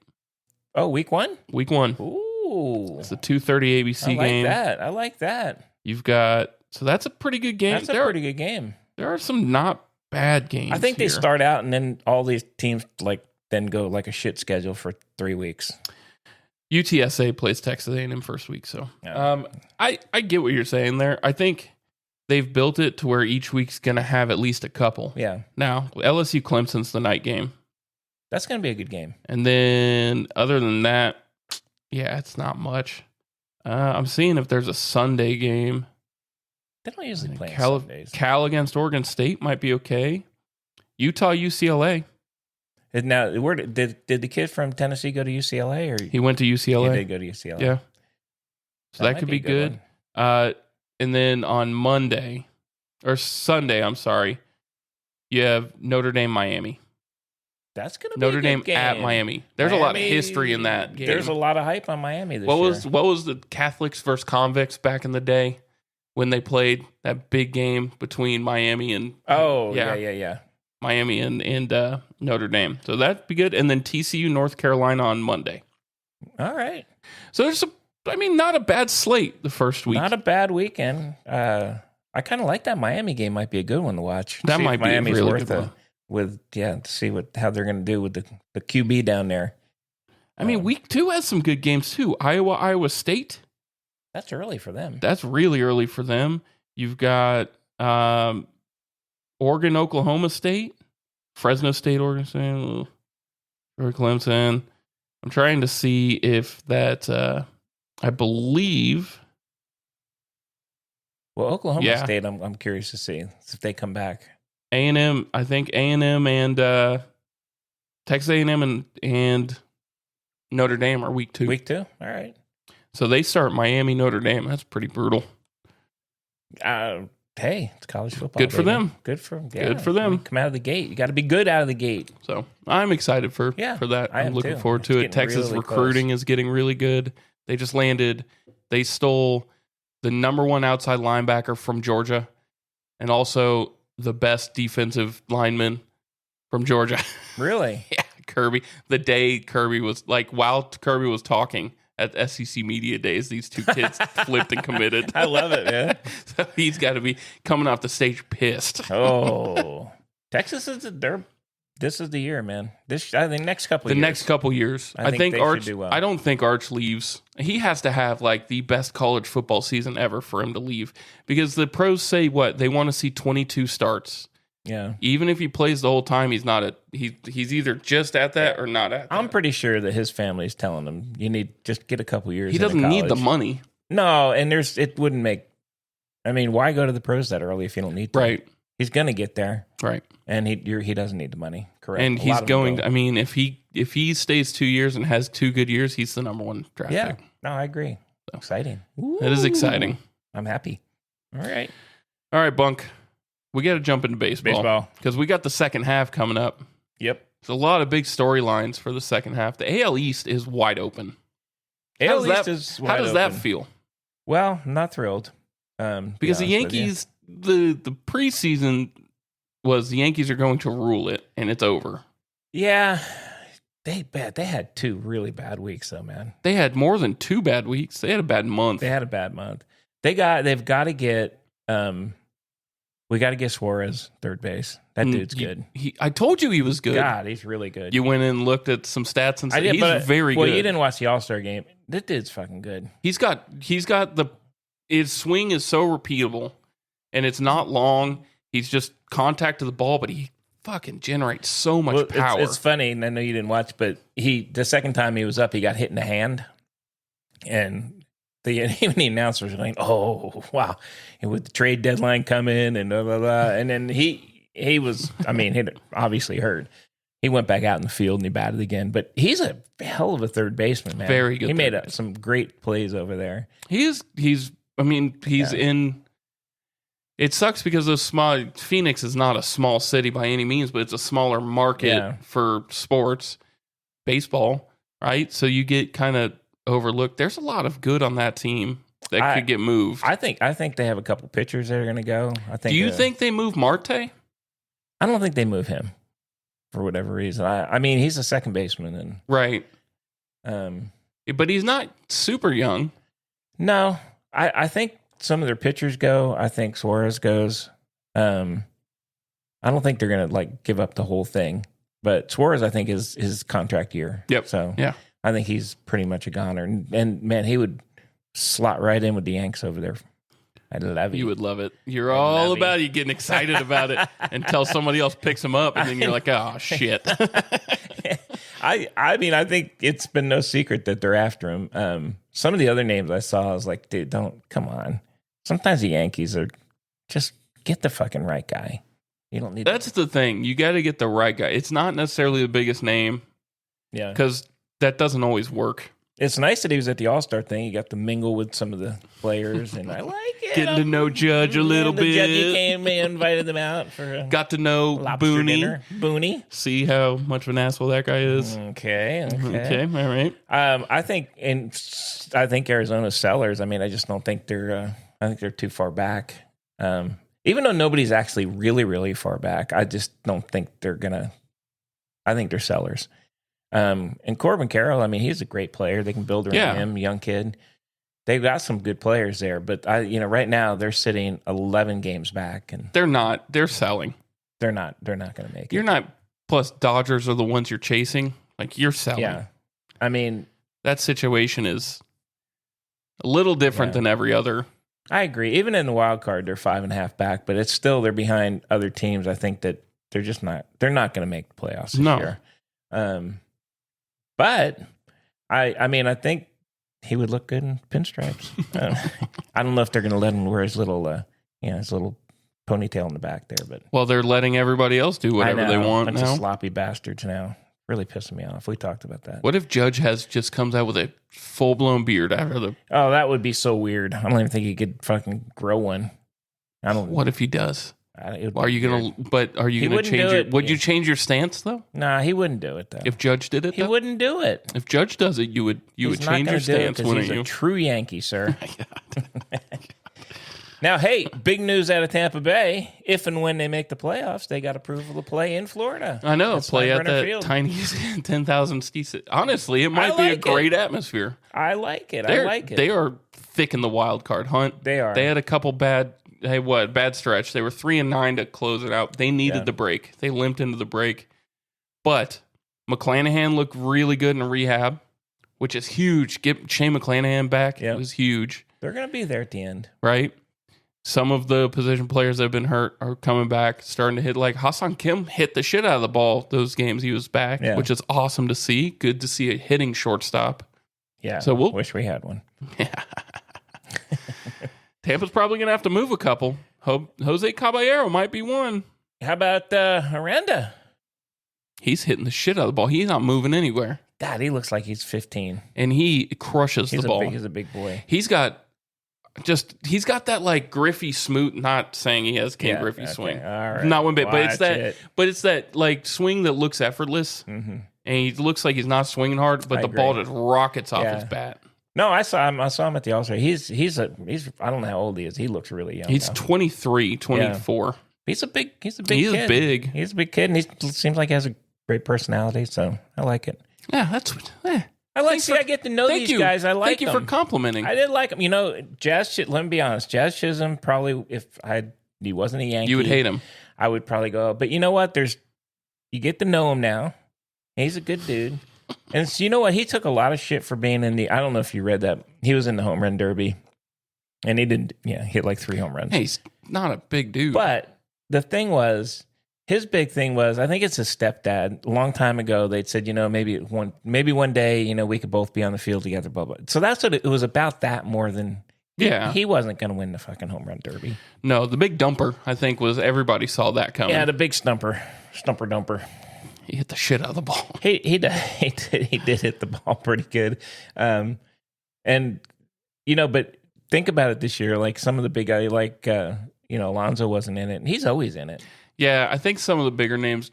Oh, week 1? Week 1. Ooh. It's a 2:30 ABC game. I like that. You've got... So that's a pretty good game. That's a pretty good game. There are some not bad games. I think they start out and then all these teams then go like a shit schedule for 3 weeks. UTSA plays Texas A&M first week, so I get what you're saying there. I think they've built it to where each week's going to have at least a couple. Yeah. Now, LSU Clemson's the night game. That's going to be a good game. And then other than that, yeah, it's not much. I'm seeing if there's a Sunday game. They don't usually play on Sundays. Cal against Oregon State might be okay. Utah, UCLA. Now, did the kid from Tennessee go to UCLA? Or he went to UCLA. He did go to UCLA. Yeah. So that could be good. And then on Sunday, I'm sorry, you have Notre Dame, Miami. That's going to be Notre a good Dame game. at Miami. There's a lot of history in that game. There's a lot of hype on Miami this year. What was the Catholics versus convicts back in the day when they played that big game between Miami and yeah. Miami and Notre Dame. So that'd be good. And then TCU, North Carolina on Monday. All right. So there's not a bad slate the first week. Not a bad weekend. I kind of like that Miami game. Might be a good one to watch. That might be Miami's really worth good one. To see how they're going to do with the QB down there. I mean, week 2 has some good games too. Iowa State. That's early for them. That's really early for them. You've got Oregon, Oklahoma State, Fresno State, Oregon State, or Clemson. I'm trying to see if that, I believe. Well, Oklahoma Yeah. State, I'm curious to see if they come back. A&M, I think A&M and Texas A&M and Notre Dame are week 2. Week 2? All right. So they start Miami, Notre Dame. That's pretty brutal. Hey, it's college football. Good for baby. them. Good for Good for them. Come out of the gate. You got to be good out of the gate. So I'm excited for that. I I'm am looking too. forward It's to it. getting Texas really recruiting is getting really good. They just landed. They stole the number 1 outside linebacker from Georgia and also the best defensive lineman from Georgia. Really? Yeah, Kirby. The day Kirby was while Kirby was talking at SEC Media Days, these 2 kids flipped and committed. I love it, man. So he's got to be coming off the stage pissed. Oh, Texas this is the year, man. I think next couple of years. Next couple years. I think they Arch, should do well. I don't think Arch leaves. He has to have the best college football season ever for him to leave, because the pros say they want to see 22 starts. Yeah. Even if he plays the whole time, he's not he's either just at that or not at that. I'm pretty sure that his family's telling him, you need just get a couple years. He doesn't need the money. No, and it wouldn't make. I mean, why go to the pros that early if you don't need to? Right. He's gonna get there. Right. And he doesn't need the money. Correct. And A he's lot of them going. don't. I mean, if he stays 2 years and has 2 good years, he's the number 1 draft Yeah. pick. No, I agree. Exciting. That is Ooh. exciting. I'm happy. All right. All right, Bunk. We got to jump into baseball because we got the second half coming up. Yep. There's a lot of big storylines for the second half. The AL East is wide open. AL How East how does that feel? Well, I'm not thrilled. Because the Yankees, the preseason was the Yankees are going to rule it, and it's over. Yeah. They had 2 really bad weeks though, man. They had more than 2 bad weeks. They had a bad month. They had a bad month. They've got to get we got to get Suarez third base. That dude's good. I told you he was good. God, he's really good. You went in and looked at some stats and said he's very good. Well, you didn't watch the All-Star game. That dude's fucking good. He's got his swing is so repeatable, and it's not long. He's just contact to the ball, but he fucking generates so much power. It's funny, and I know you didn't watch, but the second time he was up, he got hit in the hand, and even the announcers were like, "Oh, wow!" And with the trade deadline coming, and blah blah blah, and then he was, I mean, he obviously hurt. He went back out in the field and he batted again, but he's a hell of a third baseman, man. Very good. He made some great plays over there. He's in. It sucks because Phoenix is not a small city by any means, but it's a smaller market for sports, baseball, right? So you get kind of overlooked. There's a lot of good on that team that could get moved. I think they have a couple pitchers that are going to go. Do you think they move Marte? I don't think they move him for whatever reason. I mean, he's a second baseman, and right. But he's not super young. No, I think some of their pitchers go. I think Suarez goes. I don't think they're going to give up the whole thing. But Suarez, I think, is his contract year. Yep. So yeah, I think he's pretty much a goner. And man, he would slot right in with the Yanks over there. I love it. You would love it. You're all about you getting excited about it until somebody else picks him up, and then you're like, oh shit. I mean, I think it's been no secret that they're after him. Some of the other names I saw, I was like, dude, come on. Sometimes the Yankees are just get the fucking right guy. You don't need. That's the thing. You got to get the right guy. It's not necessarily the biggest name. Yeah. Because that doesn't always work. It's nice that he was at the All-Star thing. He got to mingle with some of the players, and I like it. Getting to know Judge a little bit. Judge came and invited them out for got to know Booney. Booney. See how much of an asshole that guy is. Okay. All right. I think Arizona's sellers. I mean, I just don't think they're. I think they're too far back. Even though nobody's actually really, really far back, I just don't think they're gonna. I think they're sellers. And Corbin Carroll, I mean, he's a great player. They can build around him, young kid. They've got some good players there, but right now they're sitting 11 games back, and they're not. They're selling. They're not going to make it. You're not. Plus, Dodgers are the ones you're chasing. You're selling. Yeah, I mean that situation is a little different than every other I agree. Even in the wild card, they're 5.5 back, but it's still they're behind other teams. I think that they're just not. They're not going to make the playoffs this year. But I mean, I think he would look good in pinstripes. I don't know if they're going to let him wear his little, his little ponytail in the back there. But They're letting everybody else do whatever they want bunch now. of sloppy bastards now. Really pissing me off. We talked about that. What if Judge just comes out with a full blown beard after the? Oh, that would be so weird. I don't even think he could fucking grow one. I don't. What if he does? Are you gonna change your? Would you change your stance though? Nah, he wouldn't do it though. If Judge did it, he wouldn't do it. If Judge does it, you would change your stance, wouldn't he's you? a true Yankee, sir. Now, hey, big news out of Tampa Bay. If and when they make the playoffs, they got approval to play in Florida. I know. Play at that field. tiny 10,000 seat. Honestly, it might be a great atmosphere. I like it. They are thick in the wild card hunt. They are. They had a couple bad stretch. They were 3-9 to close it out. They needed the break. They limped into the break. But McClanahan looked really good in rehab, which is huge. Get Shane McClanahan back. It was huge. They're going to be there at the end. Right? Some of the position players that have been hurt are coming back, starting to hit. Like Hassan Kim hit the shit out of the ball those games he was back, which is awesome to see. Good to see a hitting shortstop. Yeah. So we'll wish we had one. Yeah. Tampa's probably going to have to move a couple. Jose Caballero might be one. How about Aranda? He's hitting the shit out of the ball. He's not moving anywhere. God, he looks like he's 15. And he crushes the ball. He's a big boy. He's got that like Griffey Smoot, not saying he has King Griffey swing. All right. Not one bit, but it's that like swing that looks effortless. Mm-hmm. And he looks like he's not swinging hard, but the ball just rockets off his bat. No, I saw him at the All-Star. He's I don't know how old he is. He looks really young. He's 23, 24. Yeah. He's a big kid. He's big. He's a big kid, and he seems like he has a great personality, so I like it. Yeah, that's what I get to know these guys. I like them. Thank you for complimenting. I did like him. You know, let me be honest. Jazz Chisholm, probably, if he wasn't a Yankee, you would hate him. I would probably go, but you know what? You get to know him now. He's a good dude. And so, you know what? He took a lot of shit for being I don't know if you read that. He was in the home run derby. And he did, hit like 3 home runs. Hey, he's not a big dude. But the thing was, his big thing was, I think it's his stepdad. A long time ago, they'd said, maybe one day, we could both be on the field together, blah, blah. So that's what it was about, that more than, he wasn't going to win the fucking home run derby. No, the big dumper, I think, was everybody saw that coming. Yeah, the big stumper dumper. He hit the shit out of the ball. He did hit the ball pretty good. But think about it this year, like some of the big guys, like, Alonso wasn't in it, and he's always in it. Yeah, I think some of the bigger names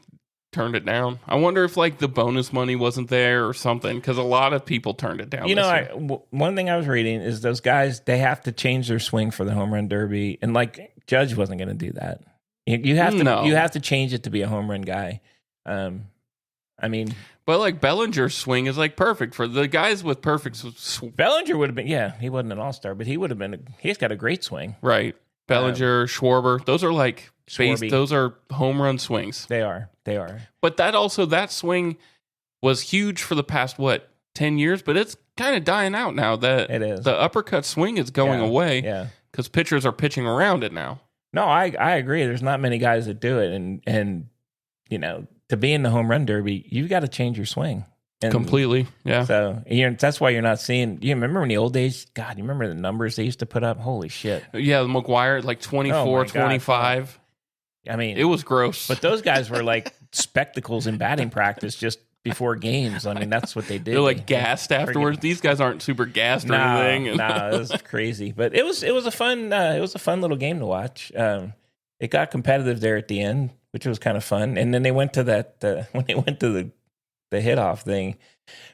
turned it down. I wonder if like the bonus money wasn't there or something, because a lot of people turned it down. One thing I was reading is those guys, they have to change their swing for the home run derby, and like Judge wasn't going to do that. You have to change it to be a home run guy. But like Bellinger's swing is like perfect for the guys with perfect. Bellinger would have been, he wasn't an All-Star, but he's got a great swing. Right. Bellinger, Schwarber, those are like those are home run swings. They are. But that swing was huge for the past 10 years, but it's kind of dying out now. It is. The uppercut swing is going away. Yeah. Because pitchers are pitching around it now. No, I agree. There's not many guys that do it, and to be in the home run derby, you've got to change your swing. Completely, yeah. So that's why you're not seeing. You remember in the old days? God, you remember the numbers they used to put up? Holy shit! Yeah, McGuire like 24, 25. I mean, it was gross. But those guys were like spectacles in batting practice just before games. I mean, that's what they did. They're like gassed afterwards. These guys aren't super gassed or anything. No, it was crazy. But it was a fun little game to watch. It got competitive there at the end, which was kind of fun. And then they went to when they went to the hit off thing.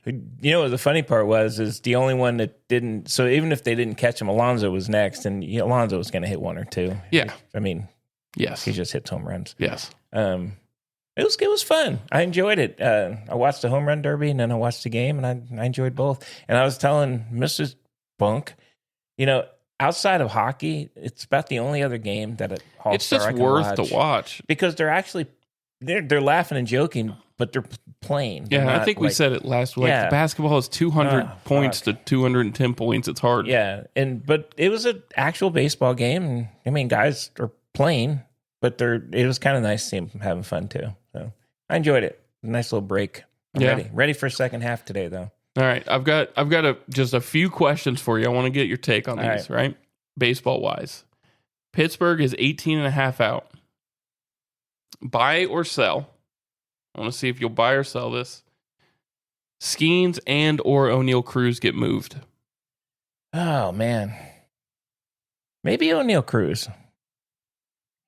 The funny part is the only one that didn't. So even if they didn't catch him, Alonso was next, and Alonso was going to hit one or two. Yeah, yes, he just hits home runs. Yes, it was fun. I enjoyed it. I watched the home run derby, and then I watched the game, and I enjoyed both. And I was telling Mrs. Bunk, outside of hockey, it's about the only other game that at All-Star it's just worth to watch because they're actually they're laughing and joking, but they're playing. They're Yeah, I not, think we like- said it last week. Yeah. The basketball is 200 Oh, points fuck. to 210 points. It's hard. Yeah, but it was an actual baseball game. And, I mean, guys are playing, but it was kind of nice to see them having fun too. So I enjoyed it. Nice little break. I'm Yeah. ready for second half today though. All right, I've got just a few questions for you. I want to get your take on All these, right? Baseball wise. Pittsburgh is 18 and a half out. Buy or sell? I want to see if you'll buy or sell this. Skeens and or O'Neal Cruz get moved. Oh man, maybe O'Neal Cruz.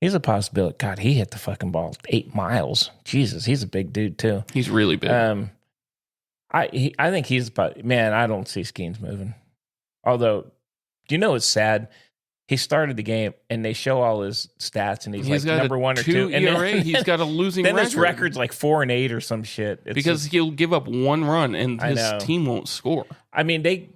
He's a possibility. God, he hit the fucking ball 8 miles. Jesus, he's a big dude too. He's really big. I think he's man. I don't see Skeens moving. Although, do you know it's sad? He started the game and they show all his stats and he's like got number a 1 or 2. And ERA. He's got a losing then record. his record's like 4-8 or some shit. It's because he'll give up one run and I his know. team won't score. I mean, they've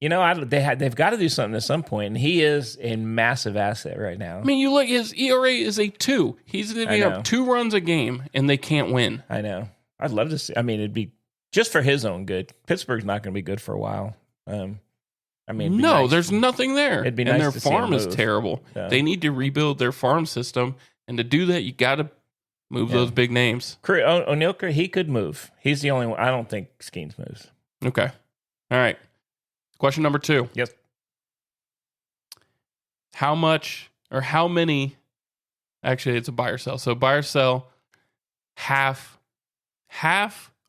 got to do something at some point, and he is a massive asset right now. I mean, you look, his ERA is a 2. He's giving know. up 2 runs a game and they can't win. I know. I'd love to see. I mean, it'd be just for his own good. Pittsburgh's not going to be good for a while. I mean, it'd be No, nice. there's nothing there. It'd be and nice their to see him farm is move. terrible. Yeah. They need to rebuild their farm system. And to do that, you got to move Yeah. those big names. O'Neal, he could move. He's the only one. I don't think Skeens moves. Okay. All right. Question number 2. Yes. How much or how many? Actually, it's a buy or sell. So buy or sell. Half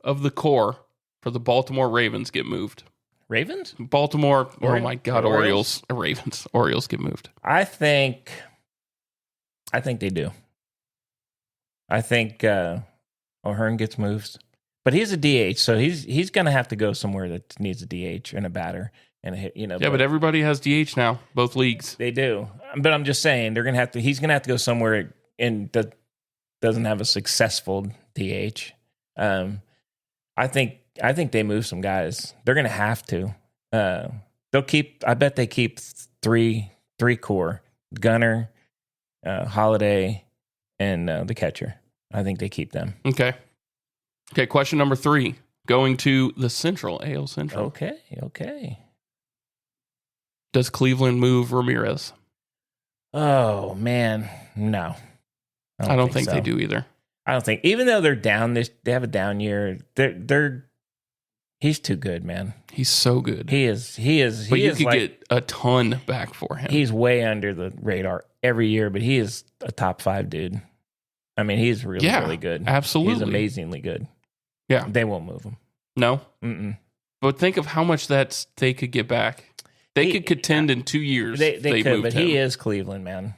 of the core for the Baltimore Ravens get moved. Ravens? Baltimore. Oh Ori- my God, Orioles? Ravens. Orioles get moved. I think they do. I think O'Hearn gets moved, but he's a DH, so he's going to have to go somewhere that needs a DH and a batter and a hit. Yeah, but everybody has DH now. Both leagues. they do. But I'm just saying they're going to have to. He's going to have to go somewhere that doesn't have a successful DH. I think they move some guys. They're going to have to. They'll keep. I bet they keep three core: Gunner, Holiday, and the catcher. I think they keep them. Okay. Question number 3. Going to the Central, AL Central. Okay. Does Cleveland move Ramirez? Oh man, no. I don't think so. they do either. I don't think, even though they're down, they have a down year. He's too good, man. He's so good. He is. But you could get a ton back for him. He's way under the radar every year, but he is a top 5 dude. I mean, he's really good. Absolutely. He's amazingly good. Yeah. They won't move him. No? Mm-mm. But think of how much they could get back. They could contend in 2 years. They if they could, moved but him. he is Cleveland, man.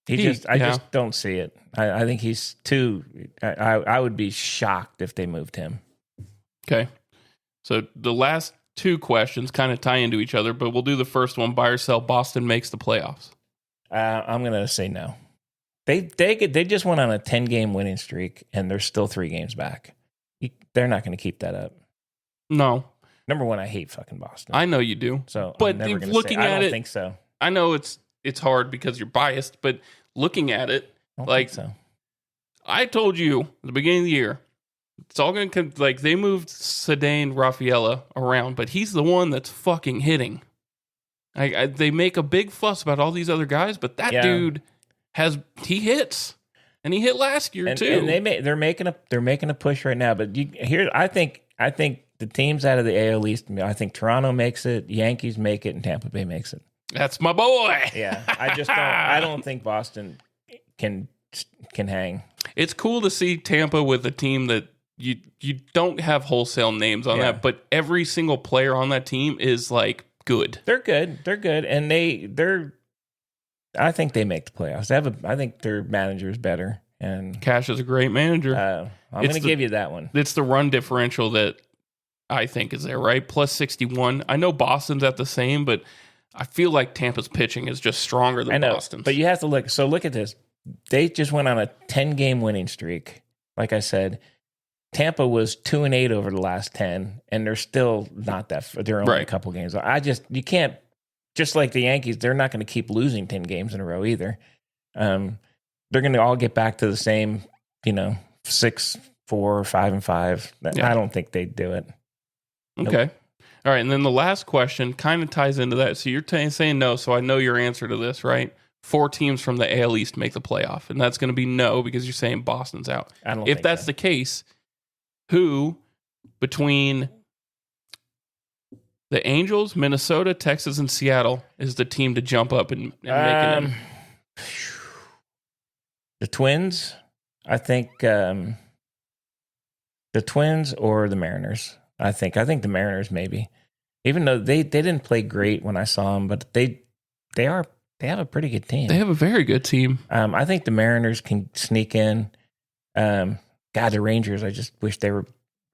I Yeah. just don't see it. I think he's too. I would be shocked if they moved him. Okay. So the last 2 questions kind of tie into each other, but we'll do the first one. Buy or sell, Boston makes the playoffs. I'm gonna say no. They just went on a 10-game winning streak, and they're still 3 games back. They're not going to keep that up. No. Number one, I hate fucking Boston. I know you do. So, but I'm never gonna looking say, at I don't it, think so. I know it's hard because you're biased, but looking at it, I don't like, think so. I told you at the beginning of the year, it's all going to, like, they moved Sedane Rafaela around, but he's the one that's fucking hitting. They make a big fuss about all these other guys, but that dude he hits. And he hit last year too. And they're making a push right now. But I think the teams out of the AL East, I think Toronto makes it, Yankees make it, and Tampa Bay makes it. That's my boy. Yeah, I don't think Boston can hang. It's cool to see Tampa with a team that you don't have wholesale names on that, but every single player on that team is like good. They're good, and they're. I think they make the playoffs. I think their manager is better, and Cash is a great manager. I'm going to give you that one. It's the run differential that I think is there, right? Plus 61. I know Boston's at the same, but I feel like Tampa's pitching is just stronger than Boston's. But you have to look. So look at this. They just went on a 10-game winning streak. Like I said, Tampa was 2-8 over the last 10, and they're still not that. They're only a couple games. You can't. Just like the Yankees, they're not going to keep losing 10 games in a row either. They're going to all get back to the same, 6-4, 5-5. Yeah. I don't think they'd do it. Okay. All right. And then the last question kind of ties into that. So you're saying no. So I know your answer to this, right? 4 teams from the AL East make the playoff. And that's going to be no because you're saying Boston's out. I don't If think that's so. the case, who between the Angels, Minnesota, Texas, and Seattle is the team to jump up and make it? The Twins, I think the Twins or the Mariners. I think the Mariners maybe. Even though they didn't play great when I saw them, but they have a pretty good team. They have a very good team. I think the Mariners can sneak in. God, the Rangers, I just wish they were.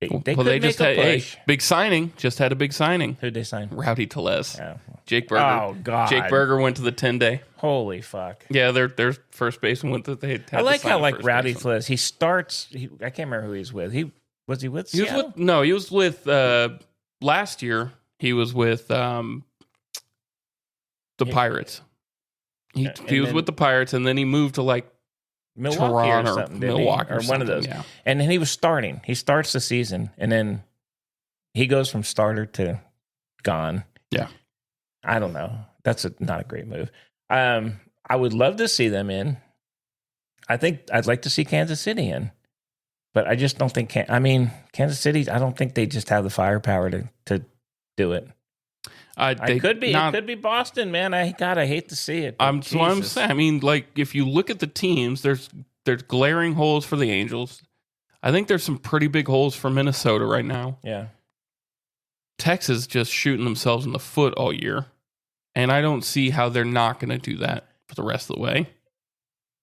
They just had a big signing. Just had a big signing. Who'd they sign? Rowdy Tellez. Oh. Jake Berger. Oh, God. Jake Berger went to the 10-day. Holy fuck. Yeah, their first baseman went that they had. I like how Rowdy Tellez. Tellez, he starts. I can't remember who he's with. Was he with Seattle? He was with last year. He was with the Pirates. He was with the Pirates, and then he moved to like Milwaukee Toronto or something, didn't Milwaukee he? Or one of those. Yeah. And then he was starting. He starts the season, and then he goes from starter to gone. Yeah. I don't know. That's not a great move. I would love to see them in. I think I'd like to see Kansas City in, but I just don't think. Kansas City. I don't think they just have the firepower to do it. It could be. It could be Boston, man. I hate to see it. I'm saying. I mean, like if you look at the teams, there's glaring holes for the Angels. I think there's some pretty big holes for Minnesota right now. Yeah. Texas just shooting themselves in the foot all year, and I don't see how they're not going to do that for the rest of the way.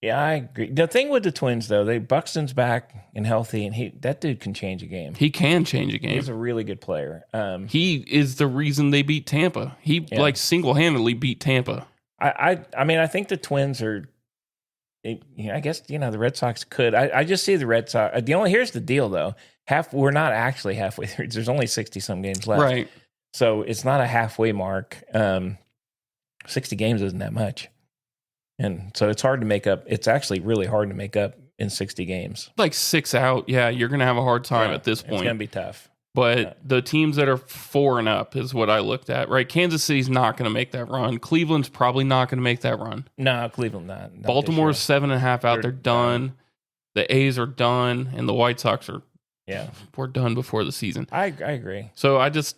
Yeah, I agree. The thing with the Twins, though, Buxton's back and healthy, and that dude can change a game. He can change a game. He's a really good player. He is the reason they beat Tampa. He single-handedly beat Tampa. I think the Twins are. I guess the Red Sox could. I just see the Red Sox. Here's the deal, though. We're not actually halfway through. There's only 60-some games left, Right? So it's not a halfway mark. 60 games isn't that much. And so it's hard to make up. It's actually really hard to make up in 60 games. Like 6 out. Yeah, you're going to have a hard time at this point. It's going to be tough. But the teams that are 4 and up is what I looked at, right? Kansas City's not going to make that run. Cleveland's probably not going to make that run. No, Cleveland not. Baltimore's 7.5 out. They're done. The A's are done. And the White Sox we're done before the season. I agree. So I just,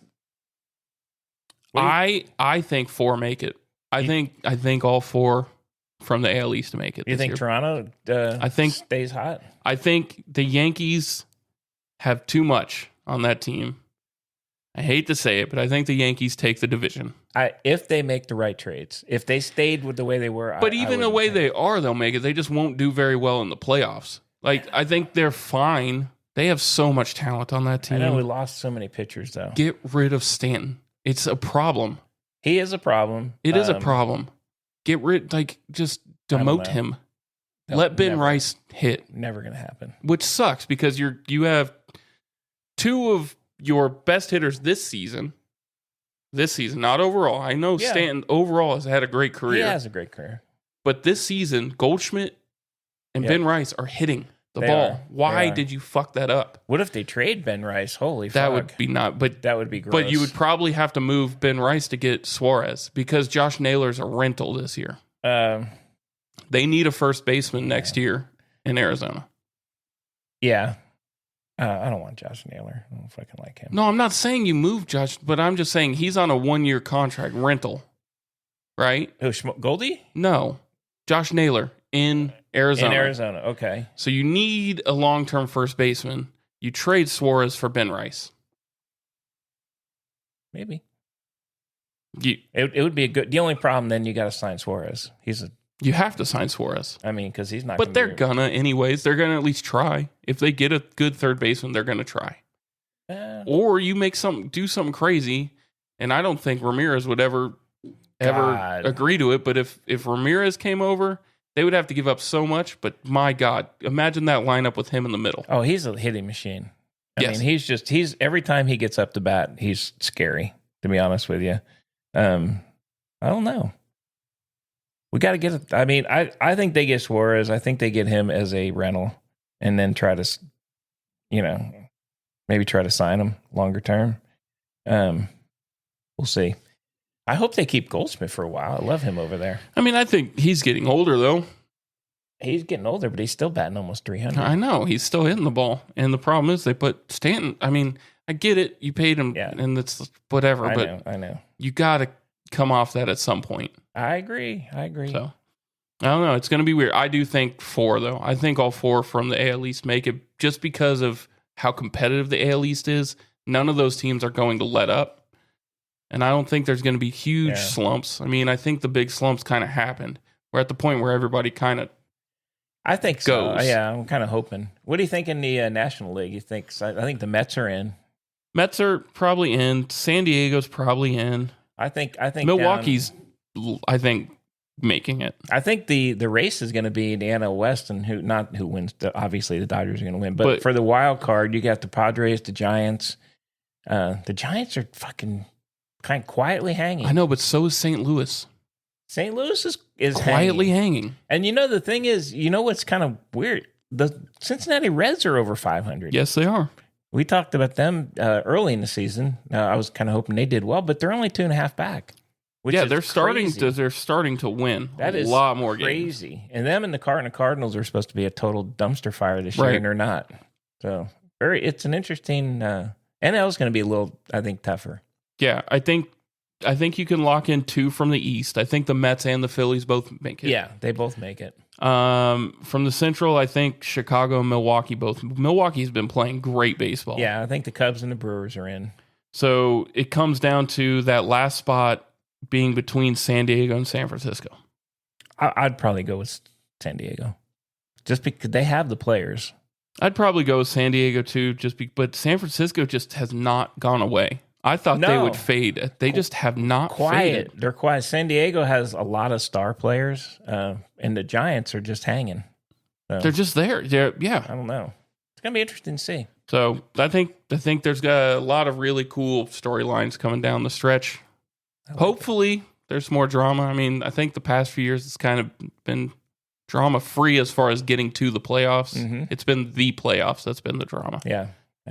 I think 4 make it. I think all 4 from the AL East to make it. You think year. Toronto stays hot? I think the Yankees have too much on that team. I hate to say it, but I think the Yankees take the division. If they make the right trades, if they stayed with the way they were. But even the way they are, they'll make it. They just won't do very well in the playoffs. Like, I think they're fine. They have so much talent on that team. I know we lost so many pitchers, though. Get rid of Stanton. It's a problem. He is a problem. It is a problem. Get rid, just demote him. Let Ben Rice hit. Never going to happen. Which sucks because you have 2 of your best hitters this season. This season, not overall. I know Stanton overall has had a great career. He has a great career. But this season, Goldschmidt and Ben Rice are hitting the They ball. are. Why did you fuck that up? What if they trade Ben Rice? Holy fuck. That would be not. But that would be gross. But you would probably have to move Ben Rice to get Suarez because Josh Naylor's a rental this year. They need a first baseman next year in Arizona. Yeah. I don't want Josh Naylor. I don't fucking like him. No, I'm not saying you move Josh, but I'm just saying he's on a 1-year contract rental, right? Who, Goldie? No, Josh Naylor in Arizona. In Arizona, okay. So you need a long-term first baseman. You trade Suarez for Ben Rice. Maybe. It would be a good. The only problem then you got to sign Suarez. You have to sign Suarez. I mean, because he's not. But they're gonna anyways. They're gonna at least try. If they get a good third baseman, they're gonna try. Or you do something crazy, and I don't think Ramirez would ever agree to it. But if Ramirez came over, they would have to give up so much. But my God, imagine that lineup with him in the middle. Oh, he's a hitting machine. I Yes. mean, he's every time he gets up to bat, he's scary. To be honest with you, I don't know. We got to get it. I mean, I think they get Suarez. I think they get him as a rental. and then try to, maybe try to sign him longer term. We'll see. I hope they keep Goldsmith for a while. I love him over there. I mean, I think he's getting older, though. He's getting older, but he's still batting almost 300. I know. He's still hitting the ball. And the problem is they put Stanton. I mean, I get it. You paid him, and it's whatever. I know. You got to come off that at some point. I agree. So, I don't know. It's going to be weird. I do think 4, though. I think all 4 from the AL East make it just because of how competitive the AL East is. None of those teams are going to let up. And I don't think there's going to be huge slumps. I mean, I think the big slumps kind of happened. We're at the point where everybody kind of I think so. Yeah, I'm kind of hoping. What do you think in the National League? You think? I think the Mets are in. Mets are probably in. San Diego's probably in. I think Milwaukee's, I think, making it. I think the race is going to be the NL West, and who wins. Obviously, the Dodgers are going to win. But for the wild card, you got the Padres, the Giants. The Giants are fucking kind of quietly hanging. I know, but so is St. Louis. St. Louis is quietly hanging. And the thing is, what's kind of weird? The Cincinnati Reds are over 500. Yes, they are. We talked about them early in the season. I was kind of hoping they did well, but they're only 2.5 back. They're starting to win. That is a lot more crazy. games. And them and the Cardinals are supposed to be a total dumpster fire this year, and they're not. So it's an interesting. NL is going to be a little, I think, tougher. Yeah, I think you can lock in 2 from the East. I think the Mets and the Phillies both make it. Yeah, they both make it. From the Central, I think Chicago and Milwaukee both. Milwaukee's been playing great baseball. Yeah, I think the Cubs and the Brewers are in. So it comes down to that last spot being between San Diego and San Francisco. I'd probably go with San Diego, just because they have the players. I'd probably go with San Diego too, but San Francisco just has not gone away. I thought they would fade. They just have not faded. They're quiet. San Diego has a lot of star players, and the Giants are just hanging. So, they're just there. I don't know. It's gonna be interesting to see. So I think there's got a lot of really cool storylines coming down the stretch. Hopefully, there's more drama. I mean, I think the past few years it's kind of been drama free as far as getting to the playoffs. Mm-hmm. It's been the playoffs that's been the drama. Yeah.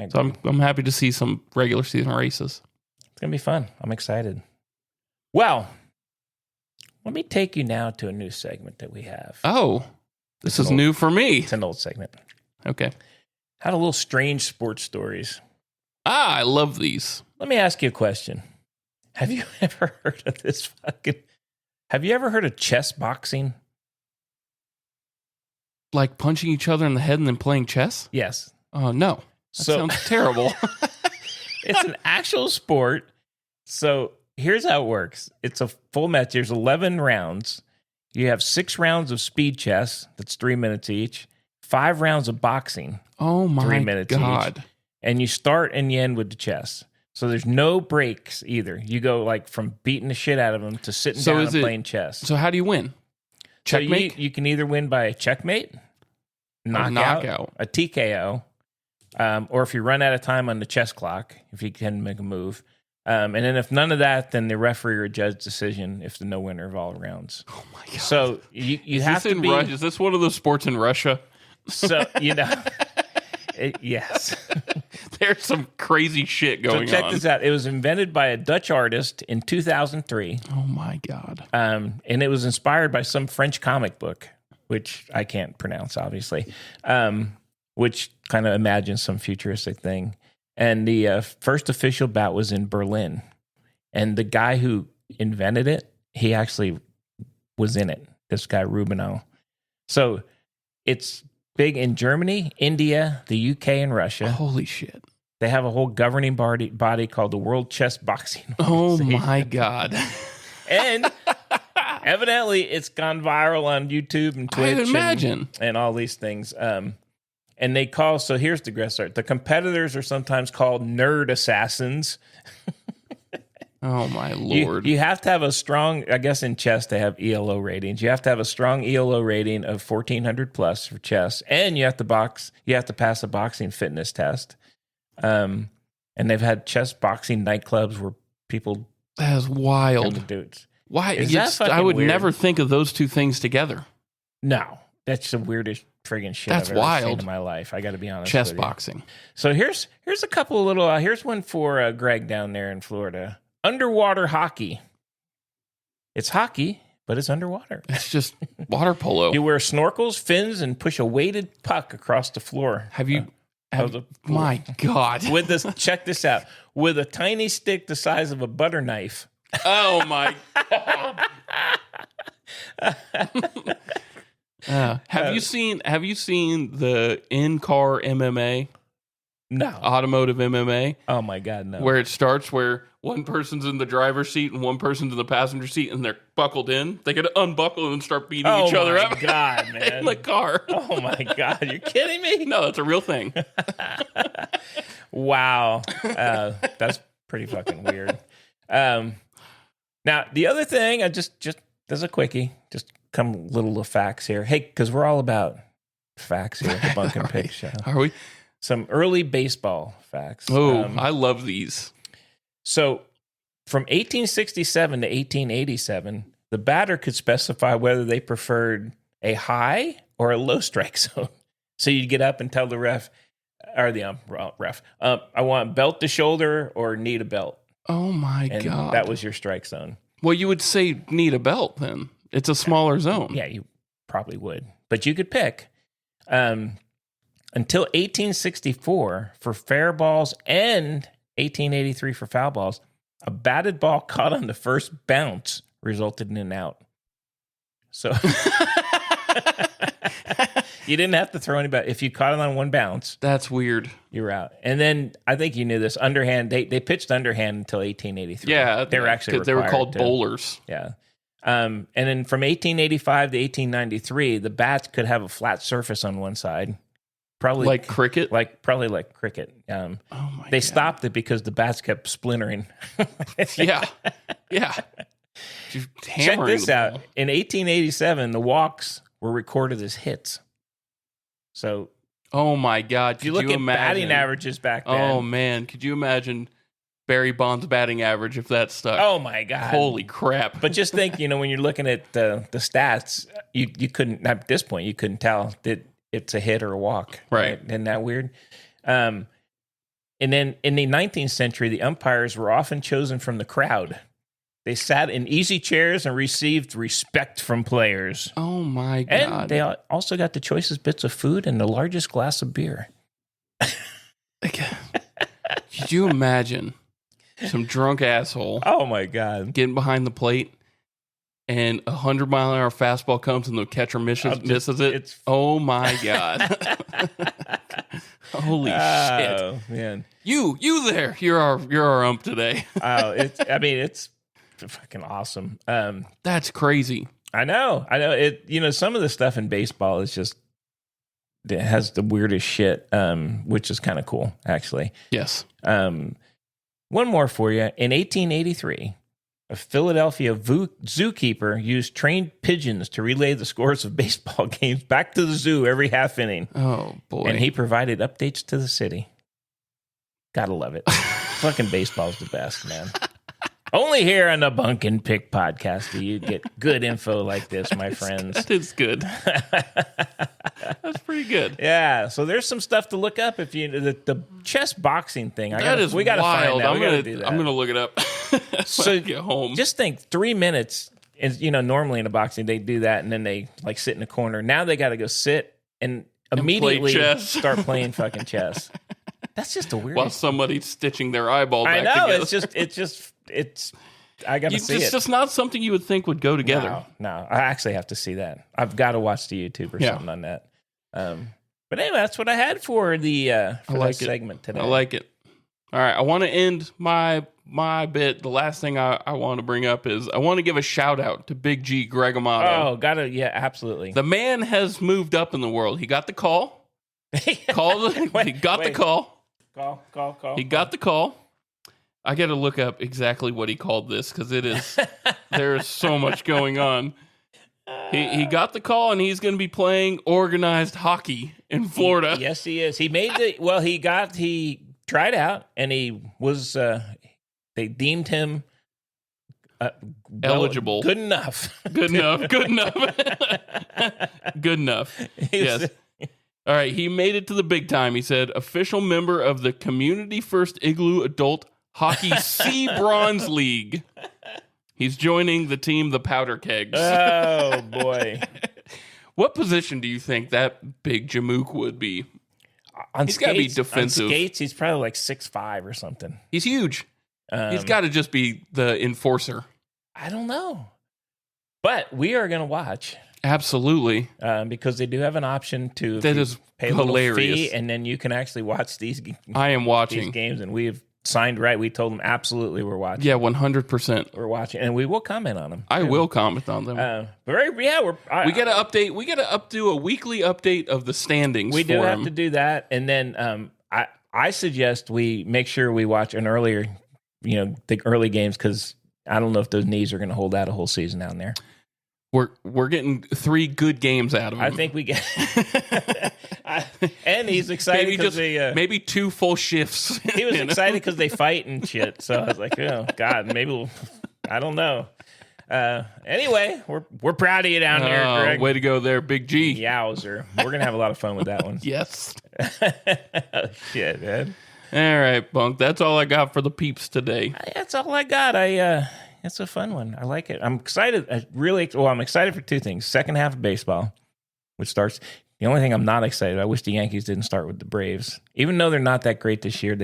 So I'm happy to see some regular season races. It's going to be fun. I'm excited. Well, let me take you now to a new segment that we have. Oh, this is new for me. It's an old segment. Okay. Had a little strange sports stories. I love these. Let me ask you a question. Have you ever heard of this have you ever heard of chess boxing? Like punching each other in the head and then playing chess? Yes. Oh, no. That sounds terrible. It's an actual sport. So here's how it works. It's a full match. There's 11 rounds. You have 6 rounds of speed chess. That's 3 minutes each. 5 rounds of boxing. Oh, my 3 minutes God. each. And you start and you end with the chess. So there's no breaks either. You go like from beating the shit out of them to sitting down and playing chess. So how do you win? Checkmate? So you can either win by a checkmate, knockout, a TKO, or if you run out of time on the chess clock, if you can make a move. And then if none of that, then the referee or judge decision if the no winner of all rounds. Oh my God. So you have to be. Is this one of those sports in Russia? So, yes. There's some crazy shit going on. So check this out. It was invented by a Dutch artist in 2003. Oh my God. And it was inspired by some French comic book, which I can't pronounce, obviously, which kind of imagines some futuristic thing. And the first official bout was in Berlin. And the guy who invented it, he actually was in it, this guy Rubino. So it's big in Germany, India, the UK, and Russia. Holy shit. They have a whole governing body called the World Chess Boxing Oh Organization. my God. And evidently it's gone viral on YouTube and Twitch. I imagine. And all these things. And they call, so here's the great start. The competitors are sometimes called nerd assassins. Oh my Lord. You have to have a strong, I guess in chess they have ELO ratings. You have to have a strong ELO rating of 1400 plus for chess. And you have to pass a boxing fitness test. And they've had chess boxing nightclubs where people That is come to wild. do it. Why? Is that I fucking would weird? never think of those two things together. No. That's the weirdest friggin' shit That's I've ever seen wild. in my life. I got to be honest. Chess with you. boxing. So here's a couple of little. Here's one for Greg down there in Florida. Underwater hockey. It's hockey, but it's underwater. It's just water polo. You wear snorkels, fins, and push a weighted puck across the floor. Have you? of the pool. My God. With this, check this out. With a tiny stick the size of a butter knife. Oh my God. Have you seen the in-car MMA, No. automotive MMA, Oh my God, no. where it starts where one person's in the driver's seat and one person's in the passenger seat and they're buckled in? They get to unbuckle and start beating each other up God, man. in the car. Oh my God, you're kidding me? No, that's a real thing. Wow. That's pretty fucking weird. Now, the other thing, I just as a quickie, just come little facts here. Hey, because we're all about facts here at the Bunk and Pick show. Are we? Some early baseball facts. Oh, I love these. So from 1867 to 1887, the batter could specify whether they preferred a high or a low strike zone. So you'd get up and tell the ref, or the ref, I want belt to shoulder or knee to belt. Oh my And God. that was your strike zone. Well, you would say need a belt then. It's a smaller zone. Yeah, you probably would. But you could pick. Until 1864 for fair balls and 1883 for foul balls, a batted ball caught on the first bounce resulted in an out. So you didn't have to throw any bat. If you caught it on one bounce, That's weird. you were out. And then I think you knew this underhand. They pitched underhand until 1883. Yeah. they were actually because they were required called to. bowlers. Yeah. And then from 1885 to 1893, the bats could have a flat surface on one side. Probably Like cricket. probably like cricket. Oh my They God. stopped it because the bats kept splintering. Yeah. Yeah. Just Check hammering this the out. ball. In 1887, the walks were recorded as hits. So Oh my God. if you look at batting averages back then. Oh man. Could you imagine Barry Bonds' batting average if that stuck? Oh my God. Holy crap. But just think, when you're looking at the stats, you couldn't, at this point, you couldn't tell that it's a hit or a walk. Right. Isn't that weird? And then in the 19th century, the umpires were often chosen from the crowd. They sat in easy chairs and received respect from players. Oh my And God. they also got the choicest bits of food and the largest glass of beer. Could you imagine some drunk asshole Oh my God. getting behind the plate and 100-mile-an-hour fastball comes and the catcher misses it? it's- Oh my God. Holy shit. Oh man. You there. You're our ump today. Oh, it's fucking awesome. That's crazy. I know. It. Some of the stuff in baseball is just, it has the weirdest shit, which is kind of cool, actually. Yes. One more for you. In 1883, a Philadelphia zookeeper used trained pigeons to relay the scores of baseball games back to the zoo every half inning, Oh boy. and he provided updates to the city. Gotta love it. Fucking baseball's the best, man. Only here on the Bunk and Pick podcast do you get good info like this, my friends. That is good. That's pretty good. Yeah, so there's some stuff to look up if the chess boxing thing. We gotta wild. find that. I'm We gotta do that. gonna look it up. So so get home. Just think, 3 minutes is, normally in a boxing they do that and then they like sit in a corner. Now they got to go sit and immediately chess. start playing fucking chess. That's just the weirdest. while somebody's stitching their eyeball I back know. together. It's. I got to see It's it. just not something you would think would go together. No, I actually have to see that. I've got to watch the YouTube or Yeah. something on that. But anyway, that's what I had for the like it. segment today. I like it. All right, I want to end my bit. The last thing I want to bring up is I want to give a shout out to Big G Greg Amato. Oh, gotta, yeah, absolutely. The man has moved up in the world. He got the call. He got the call. Call. He got the call. I got to look up exactly what he called this because there is so much going on. He got the call and he's going to be playing organized hockey in Florida. Yes, he is. He made he tried out and he was, they deemed him eligible. Good enough. Good enough. Good enough. Good enough. Yes. All right. He made it to the big time. He said, official member of the Community First Igloo Adult Hockey C Bronze League. He's joining the team, the Powder Kegs. Oh, boy. What position do you think that big Jamook would be? He's got to be defensive. On skates, he's probably like 6'5" or something. He's huge. He's got to just be the enforcer. I don't know. But we are going to watch. Absolutely. Because they do have an option to that is pay a hilarious. little fee, and then you can actually watch these I am watching. These games, and we've signed right. We told them absolutely we're watching. Yeah, 100%. We're watching, and we will comment on them. I will comment on them. We got to update. We got to do a weekly update of the standings. We do for have him. to do that, and then I suggest we make sure we watch an earlier, the early games, because I don't know if those knees are going to hold out a whole season down there. We're getting 3 good games out of him. I think we get, and he's excited because maybe 2 full shifts. He was excited because they fight and shit. So I was like, oh God, maybe I don't know. Anyway, we're proud of you down there, Greg. Way to go there, Big G. Yowzer. We're gonna have a lot of fun with that one. Yes. Oh, shit, man. All right, Bunk. That's all I got for the peeps today. That's all I got. It's a fun one. I like it. I'm excited. I'm excited for 2 things. Second half of baseball, which starts. The only thing I'm not excited, I wish the Yankees didn't start with the Braves. Even though they're not that great this year,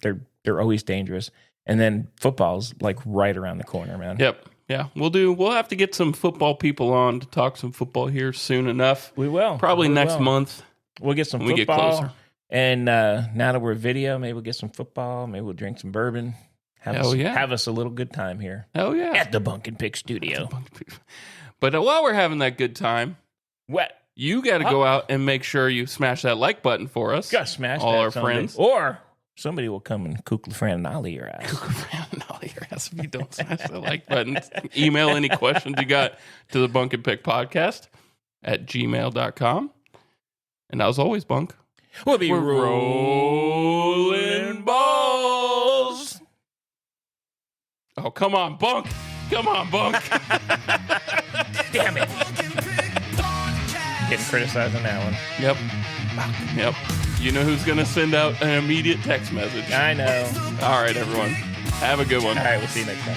they're always dangerous. And then football's like right around the corner, man. Yep. Yeah. We'll have to get some football people on to talk some football here soon enough. We will. Probably next month. We'll get some when football. We get closer. And now that we're video, maybe we'll get some football. Maybe we'll drink some bourbon. Have us a little good time here. Hell yeah. At the Bunk and Pick studio. But while we're having that good time, you got to go out and make sure you smash that like button for us. Got to smash all that our someday. friends. Or somebody will come and Kukla and ollie your ass. If you don't smash the like button. Email any questions you got to the Bunk and Pick podcast at gmail.com. And as always, Bunk, we're rolling balls. Oh, come on, Bunk. Come on, Bunk. Damn it. Getting criticized on that one. Yep. You know who's going to send out an immediate text message. I know. All right, everyone. Have a good one. All right, we'll see you next time.